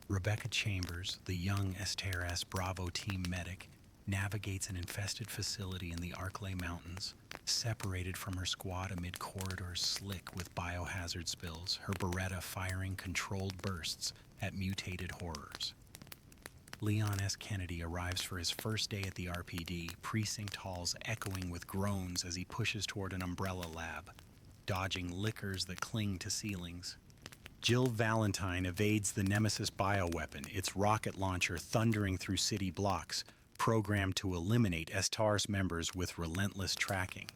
Rebecca Chambers, the young STRS Bravo team medic, navigates an infested facility in the Arklay Mountains, separated from her squad amid corridors slick with biohazard spills, her Beretta firing controlled bursts at mutated horrors. Leon S. Kennedy arrives for his first day at the RPD, precinct halls echoing with groans as he pushes toward an umbrella lab, dodging liquors that cling to ceilings. Jill Valentine evades the Nemesis bioweapon, its rocket launcher thundering through city blocks, programmed to eliminate STARS members with relentless tracking.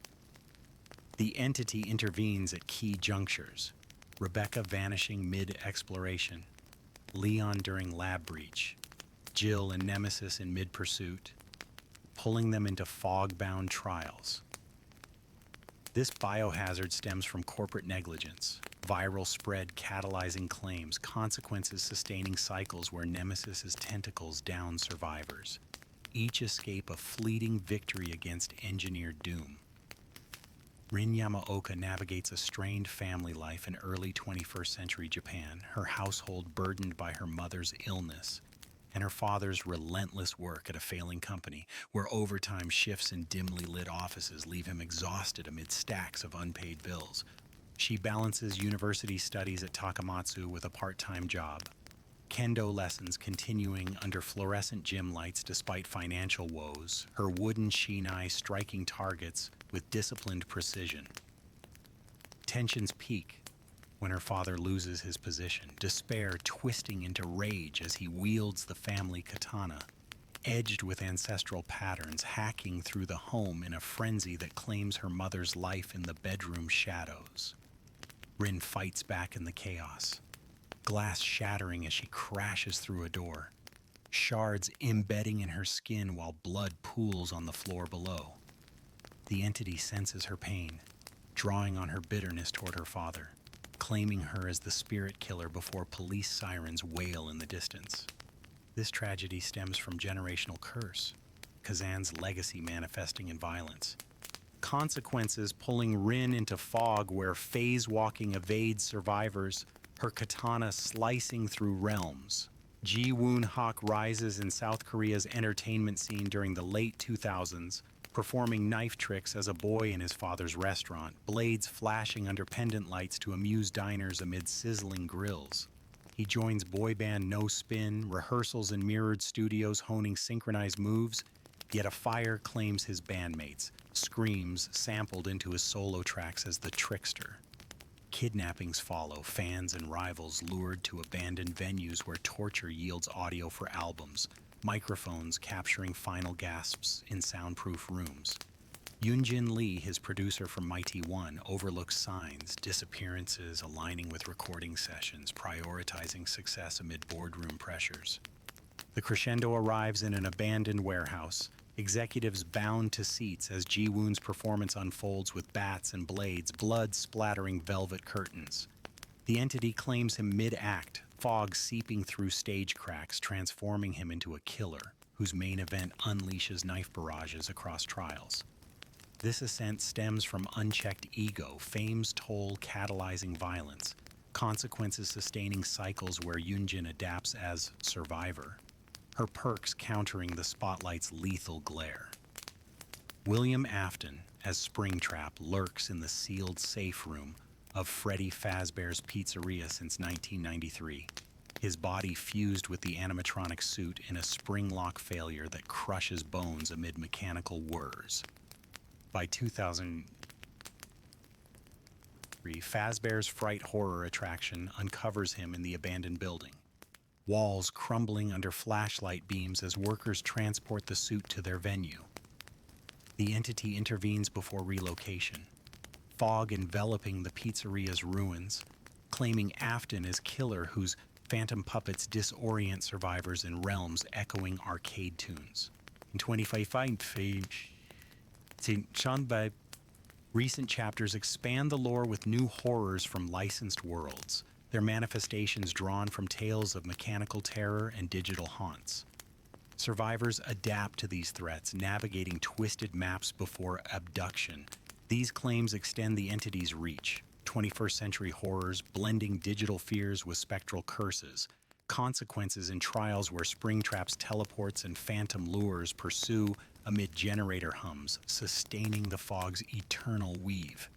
The entity intervenes at key junctures, Rebecca vanishing mid-exploration, Leon during lab breach, Jill and Nemesis in mid-pursuit, pulling them into fog-bound trials. This biohazard stems from corporate negligence, viral spread catalyzing claims, consequences sustaining cycles where Nemesis's tentacles down survivors. Each escape a fleeting victory against engineered doom. Rin Yamaoka navigates a strained family life in early 21st century Japan, her household burdened by her mother's illness and her father's relentless work at a failing company where overtime shifts in dimly lit offices leave him exhausted amid stacks of unpaid bills. She balances university studies at Takamatsu with a part-time job, kendo lessons continuing under fluorescent gym lights despite financial woes, her wooden shinai striking targets with disciplined precision. Tensions peak when her father loses his position, despair twisting into rage as he wields the family katana, edged with ancestral patterns, hacking through the home in a frenzy that claims her mother's life in the bedroom shadows. Rin fights back in the chaos, glass shattering as she crashes through a door, shards embedding in her skin while blood pools on the floor below. The entity senses her pain, drawing on her bitterness toward her father, claiming her as the spirit killer before police sirens wail in the distance. This tragedy stems from generational curse, Kazan's legacy manifesting in violence. Consequences pulling Rin into fog where phase-walking evades survivors, her katana slicing through realms. Ji Woon Hak rises in South Korea's entertainment scene during the late 2000s, performing knife tricks as a boy in his father's restaurant, blades flashing under pendant lights to amuse diners amid sizzling grills. He joins boy band No Spin, rehearsals in mirrored studios honing synchronized moves, yet a fire claims his bandmates, screams sampled into his solo tracks as the trickster. Kidnappings follow, fans and rivals lured to abandoned venues where torture yields audio for albums, microphones capturing final gasps in soundproof rooms. Yoonjin Lee, his producer from Mighty One, overlooks signs, disappearances aligning with recording sessions, prioritizing success amid boardroom pressures. The crescendo arrives in an abandoned warehouse, executives bound to seats as Ji-woon's performance unfolds with bats and blades, blood splattering velvet curtains. The entity claims him mid-act, fog seeping through stage cracks, transforming him into a killer, whose main event unleashes knife barrages across trials. This ascent stems from unchecked ego, fame's toll catalyzing violence, consequences sustaining cycles where Yoonjin adapts as survivor, her perks countering the spotlight's lethal glare. William Afton, as Springtrap, lurks in the sealed safe room of Freddy Fazbear's Pizzeria since 1993, his body fused with the animatronic suit in a spring lock failure that crushes bones amid mechanical whirs. By 2003, Fazbear's Fright horror attraction uncovers him in the abandoned building, walls crumbling under flashlight beams as workers transport the suit to their venue. The entity intervenes before relocation, fog enveloping the pizzeria's ruins, claiming Afton as killer whose phantom puppets disorient survivors in realms echoing arcade tunes. In 2025, recent chapters expand the lore with new horrors from licensed worlds, their manifestations drawn from tales of mechanical terror and digital haunts. Survivors adapt to these threats, navigating twisted maps before abduction. These claims extend the entity's reach. 21st century horrors, blending digital fears with spectral curses. Consequences in trials where Springtrap's teleports and phantom lures pursue amid generator hums, sustaining the fog's eternal weave.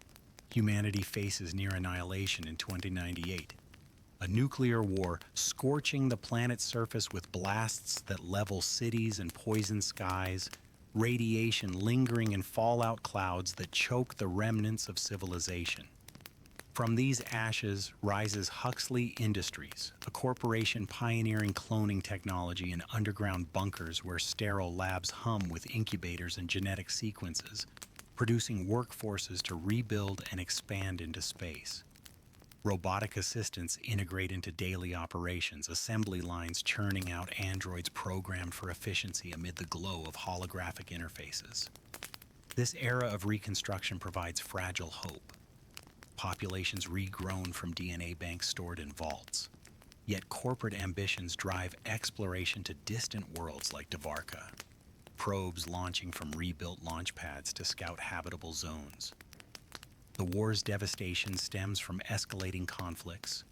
Humanity faces near annihilation in 2098. A nuclear war scorching the planet's surface with blasts that level cities and poison skies, radiation lingering in fallout clouds that choke the remnants of civilization. From these ashes rises Huxley Industries, a corporation pioneering cloning technology in underground bunkers where sterile labs hum with incubators and genetic sequences, producing workforces to rebuild and expand into space. Robotic assistants integrate into daily operations, assembly lines churning out androids programmed for efficiency amid the glow of holographic interfaces. This era of reconstruction provides fragile hope. Populations regrown from DNA banks stored in vaults. Yet corporate ambitions drive exploration to distant worlds like Dvarka. Probes launching from rebuilt launch pads to scout habitable zones. The war's devastation stems from escalating conflicts,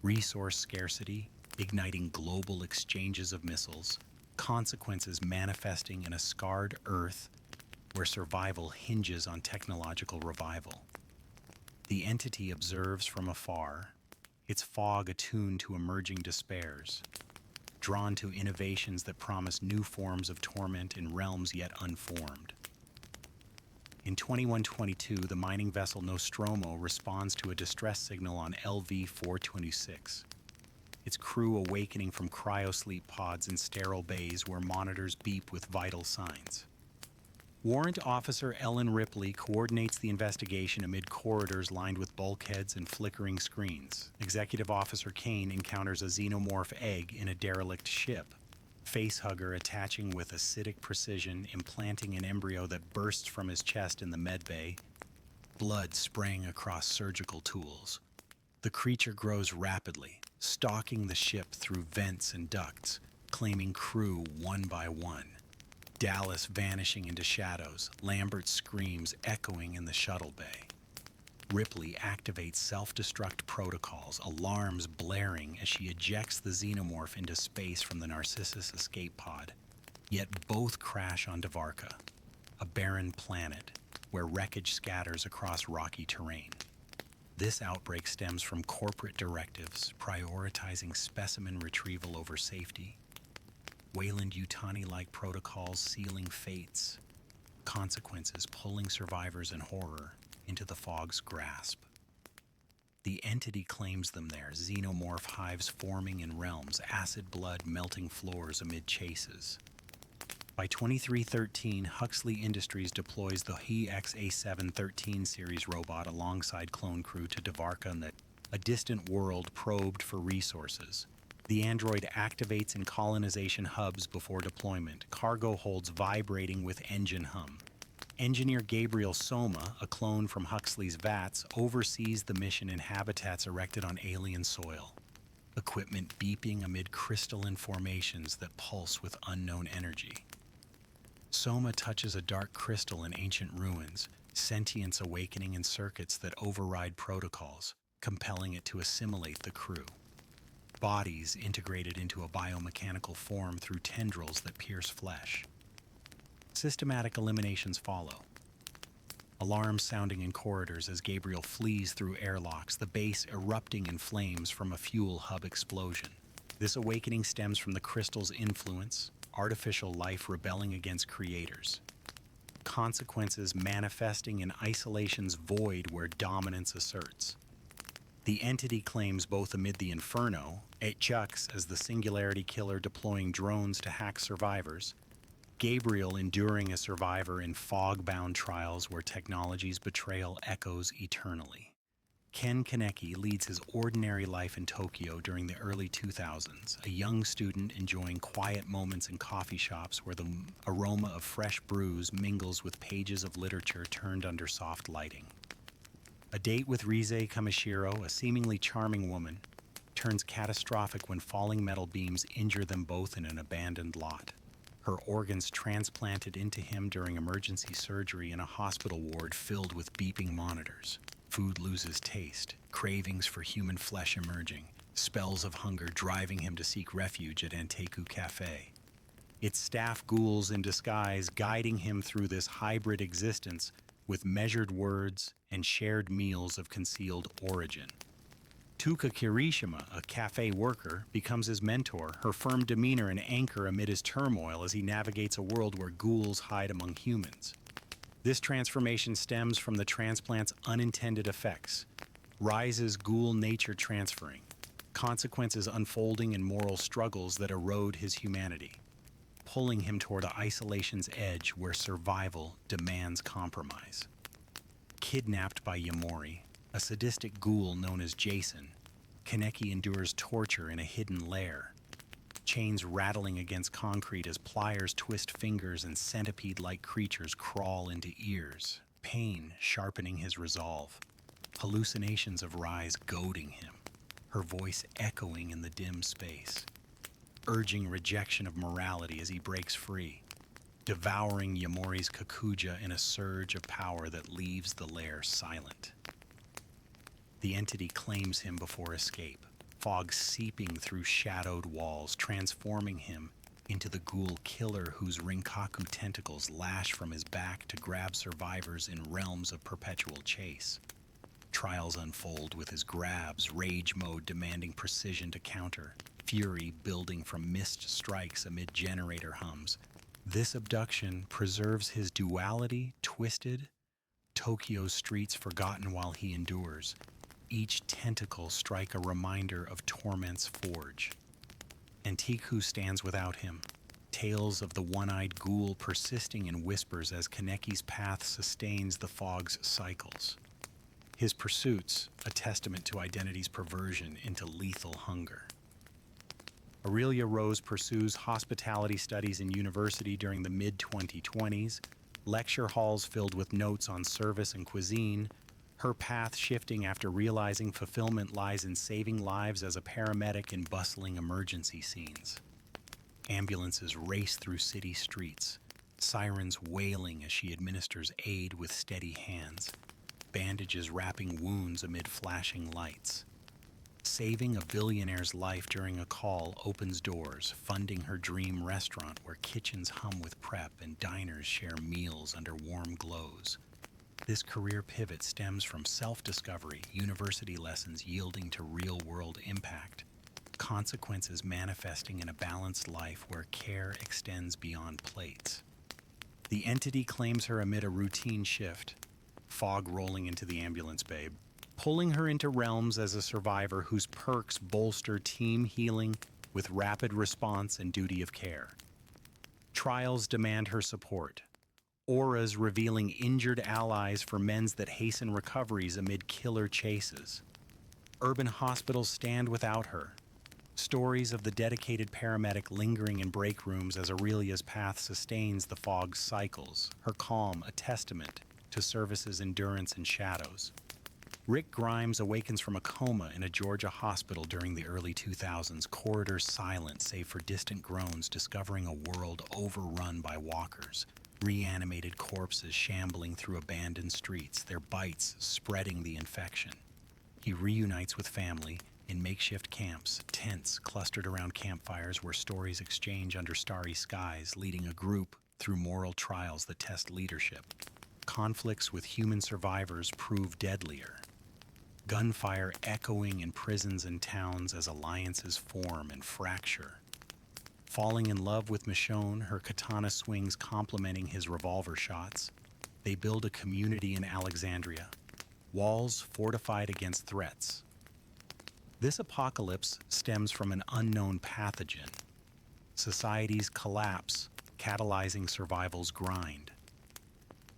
resource scarcity, igniting global exchanges of missiles, consequences manifesting in a scarred Earth where survival hinges on technological revival. The entity observes from afar, its fog attuned to emerging despairs, drawn to innovations that promise new forms of torment in realms yet unformed. In 2122, the mining vessel Nostromo responds to a distress signal on LV-426, its crew awakening from cryosleep pods in sterile bays where monitors beep with vital signs. Warrant Officer Ellen Ripley coordinates the investigation amid corridors lined with bulkheads and flickering screens. Executive Officer Kane encounters a xenomorph egg in a derelict ship. Facehugger attaching with acidic precision, implanting an embryo that bursts from his chest in the medbay, blood spraying across surgical tools. The creature grows rapidly, stalking the ship through vents and ducts, claiming crew one by one. Dallas vanishing into shadows, Lambert's screams echoing in the shuttle bay. Ripley activates self-destruct protocols, alarms blaring as she ejects the xenomorph into space from the Narcissus escape pod. Yet both crash on Dvarka, a barren planet where wreckage scatters across rocky terrain. This outbreak stems from corporate directives prioritizing specimen retrieval over safety. Wayland-Yutani-like protocols sealing fates, consequences pulling survivors in horror into the fog's grasp. The entity claims them there, xenomorph hives forming in realms, acid blood melting floors amid chases. By 2313, Huxley Industries deploys the HEX-A713 series robot alongside clone crew to Dvarka and a distant world probed for resources. The android activates in colonization hubs before deployment, cargo holds vibrating with engine hum. Engineer Gabriel Soma, a clone from Huxley's vats, oversees the mission in habitats erected on alien soil. Equipment beeping amid crystalline formations that pulse with unknown energy. Soma touches a dark crystal in ancient ruins, sentience awakening in circuits that override protocols, compelling it to assimilate the crew. Bodies integrated into a biomechanical form through tendrils that pierce flesh. Systematic eliminations follow. Alarms sounding in corridors as Gabriel flees through airlocks, the base erupting in flames from a fuel hub explosion. This awakening stems from the crystal's influence, artificial life rebelling against creators. Consequences manifesting in isolation's void where dominance asserts. The entity claims both amid the inferno, it chucks as the singularity killer deploying drones to hack survivors, Gabriel enduring a survivor in fog-bound trials where technology's betrayal echoes eternally. Ken Kaneki leads his ordinary life in Tokyo during the early 2000s, a young student enjoying quiet moments in coffee shops where the aroma of fresh brews mingles with pages of literature turned under soft lighting. A date with Rise Kamishiro, a seemingly charming woman, turns catastrophic when falling metal beams injure them both in an abandoned lot. her organs transplanted into him during emergency surgery in a hospital ward filled with beeping monitors. Food loses taste, cravings for human flesh emerging, spells of hunger driving him to seek refuge at Anteku Cafe. Its staff ghouls in disguise guiding him through this hybrid existence with measured words and shared meals of concealed origin. Tuka Kirishima, a cafe worker, becomes his mentor, her firm demeanor an anchor amid his turmoil as he navigates a world where ghouls hide among humans. This transformation stems from the transplant's unintended effects. Rise's ghoul nature transferring, consequences unfolding in moral struggles that erode his humanity, pulling him toward isolation's edge where survival demands compromise. Kidnapped by Yamori, a sadistic ghoul known as Jason, Kaneki endures torture in a hidden lair, chains rattling against concrete as pliers twist fingers and centipede-like creatures crawl into ears, pain sharpening his resolve, hallucinations of Rise goading him, her voice echoing in the dim space, urging rejection of morality as he breaks free, devouring Yamori's Kakuja in a surge of power that leaves the lair silent. The entity claims him before escape, fog seeping through shadowed walls, transforming him into the ghoul killer whose Rinkaku tentacles lash from his back to grab survivors in realms of perpetual chase. Trials unfold with his grabs, rage mode demanding precision to counter, fury building from missed strikes amid generator hums. This abduction preserves his duality, twisted, Tokyo's streets forgotten while he endures. Each tentacle strike a reminder of torment's forge. Antiku stands without him, tales of the one-eyed ghoul persisting in whispers as Kaneki's path sustains the fog's cycles. His pursuits, a testament to identity's perversion into lethal hunger. Aurelia Rose pursues hospitality studies in university during the mid-2020s, lecture halls filled with notes on service and cuisine, her path shifting after realizing fulfillment lies in saving lives as a paramedic in bustling emergency scenes. Ambulances race through city streets, sirens wailing as she administers aid with steady hands, bandages wrapping wounds amid flashing lights. Saving a billionaire's life during a call opens doors, funding her dream restaurant where kitchens hum with prep and diners share meals under warm glows. This career pivot stems from self-discovery, university lessons yielding to real-world impact, consequences manifesting in a balanced life where care extends beyond plates. The entity claims her amid a routine shift, fog rolling into the ambulance bay, pulling her into realms as a survivor whose perks bolster team healing with rapid response and duty of care. Trials demand her support, auras revealing injured allies for mends that hasten recoveries amid killer chases. Urban hospitals stand without her, stories of the dedicated paramedic lingering in break rooms as Aurelia's path sustains the fog's cycles, her calm a testament to service's endurance in shadows. Rick Grimes awakens from a coma in a Georgia hospital during the early 2000s, corridors silent save for distant groans, discovering a world overrun by walkers, reanimated corpses shambling through abandoned streets, their bites spreading the infection. He reunites with family in makeshift camps, tents clustered around campfires where stories exchange under starry skies, leading a group through moral trials that test leadership. Conflicts with human survivors prove deadlier. Gunfire echoing in prisons and towns as alliances form and fracture. Falling in love with Michonne, her katana swings complementing his revolver shots, they build a community in Alexandria, walls fortified against threats. This apocalypse stems from an unknown pathogen. Society's collapse, catalyzing survival's grind.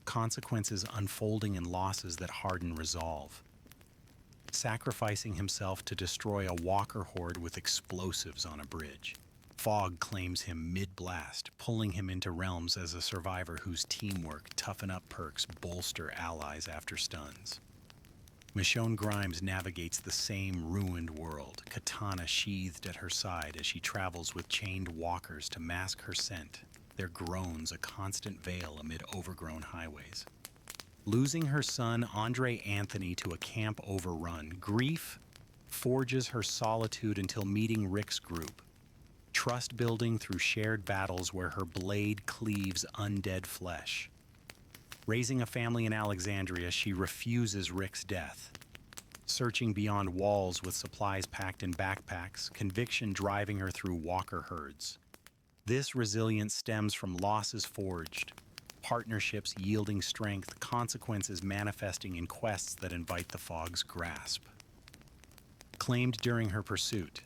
Consequences unfolding in losses that harden resolve. Sacrificing himself to destroy a walker horde with explosives on a bridge. Fog claims him mid-blast, pulling him into realms as a survivor whose teamwork, toughen-up perks bolster allies after stuns. Michonne Grimes navigates the same ruined world, katana sheathed at her side as she travels with chained walkers to mask her scent, their groans a constant veil amid overgrown highways. Losing her son, Andre Anthony, to a camp overrun, grief forges her solitude until meeting Rick's group, trust building through shared battles where her blade cleaves undead flesh. Raising a family in Alexandria, she refuses Rick's death. Searching beyond walls with supplies packed in backpacks, conviction driving her through walker herds. This resilience stems from losses forged, partnerships yielding strength, consequences manifesting in quests that invite the fog's grasp. Claimed during her pursuit,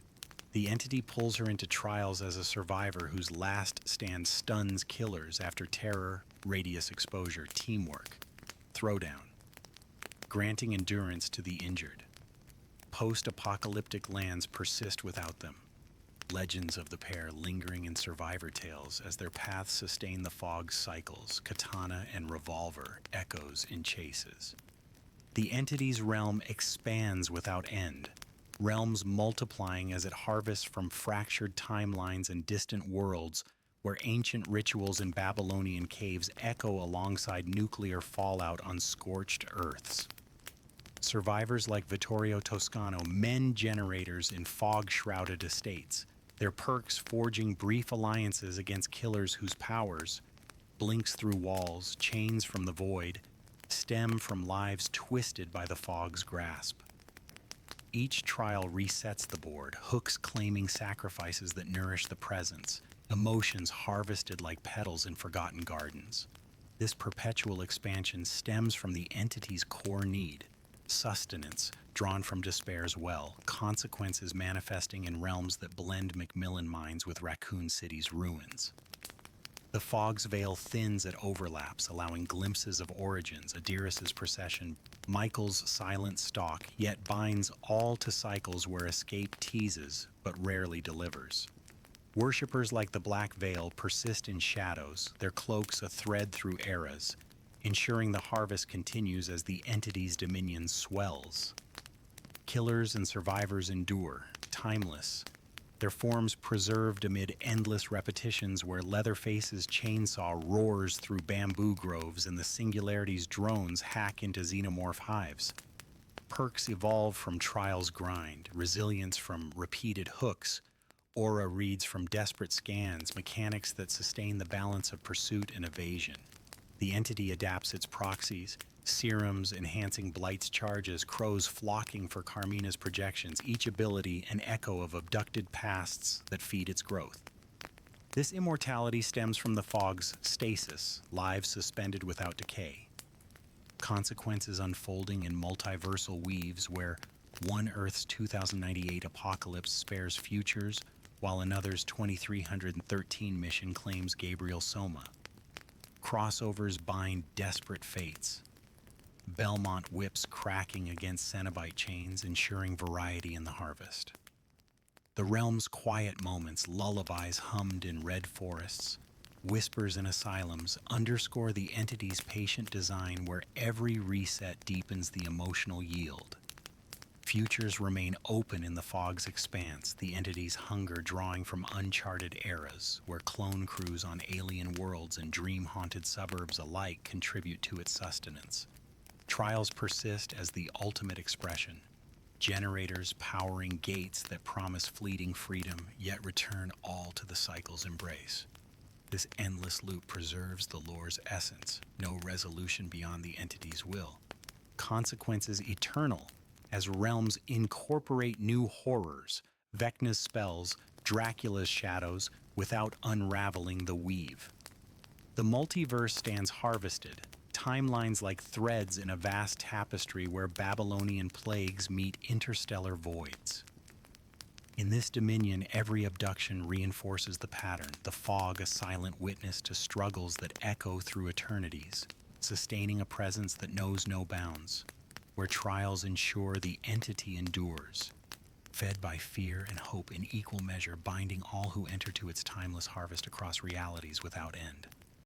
the entity pulls her into trials as a survivor whose last stand stuns killers after terror, radius exposure, teamwork, throwdown, granting endurance to the injured. Post-apocalyptic lands persist without them. Legends of the pair lingering in survivor tales as their paths sustain the fog's cycles, katana and revolver echoes in chases. The entity's realm expands without end, realms multiplying as it harvests from fractured timelines and distant worlds where ancient rituals in Babylonian caves echo alongside nuclear fallout on scorched earths. Survivors like Vittorio Toscano mend generators in fog-shrouded estates, their perks forging brief alliances against killers whose powers, blinks through walls, chains from the void, stem from lives twisted by the fog's grasp. Each trial resets the board, hooks claiming sacrifices that nourish the presence, emotions harvested like petals in forgotten gardens. This perpetual expansion stems from the entity's core need, sustenance drawn from despair's well, consequences manifesting in realms that blend Macmillan mines with Raccoon City's ruins. The fog's veil thins at overlaps, allowing glimpses of origins, Adiris' procession, Michael's silent stalk, yet binds all to cycles where escape teases but rarely delivers. Worshippers like the Black Veil persist in shadows, their cloaks a thread through eras, ensuring the harvest continues as the entity's dominion swells. Killers and survivors endure, timeless, their forms preserved amid endless repetitions where Leatherface's chainsaw roars through bamboo groves and the Singularity's drones hack into xenomorph hives. Perks evolve from trial's grind, resilience from repeated hooks, aura reads from desperate scans, mechanics that sustain the balance of pursuit and evasion. The entity adapts its proxies, serums enhancing Blight's charges, crows flocking for Carmina's projections, each ability an echo of abducted pasts that feed its growth. This immortality stems from the fog's stasis, lives suspended without decay. Consequences unfolding in multiversal weaves where one Earth's 2098 apocalypse spares futures, while another's 2313 mission claims Gabriel Soma. Crossovers bind desperate fates. Belmont whips cracking against Cenobite chains, ensuring variety in the harvest. The realm's quiet moments, lullabies hummed in red forests, whispers in asylums, underscore the entity's patient design where every reset deepens the emotional yield. Futures remain open in the fog's expanse, the entity's hunger drawing from uncharted eras, where clone crews on alien worlds and dream-haunted suburbs alike contribute to its sustenance. Trials persist as the ultimate expression, generators powering gates that promise fleeting freedom, yet return all to the cycle's embrace. This endless loop preserves the lore's essence, no resolution beyond the entity's will. Consequences eternal, as realms incorporate new horrors, Vecna's spells, Dracula's shadows, without unraveling the weave. The multiverse stands harvested, timelines like threads in a vast tapestry where Babylonian plagues meet interstellar voids. In this dominion, every abduction reinforces the pattern, the fog a silent witness to struggles that echo through eternities, sustaining a presence that knows no bounds, where trials ensure the entity endures, fed by fear and hope in equal measure, binding all who enter to its timeless harvest across realities without end.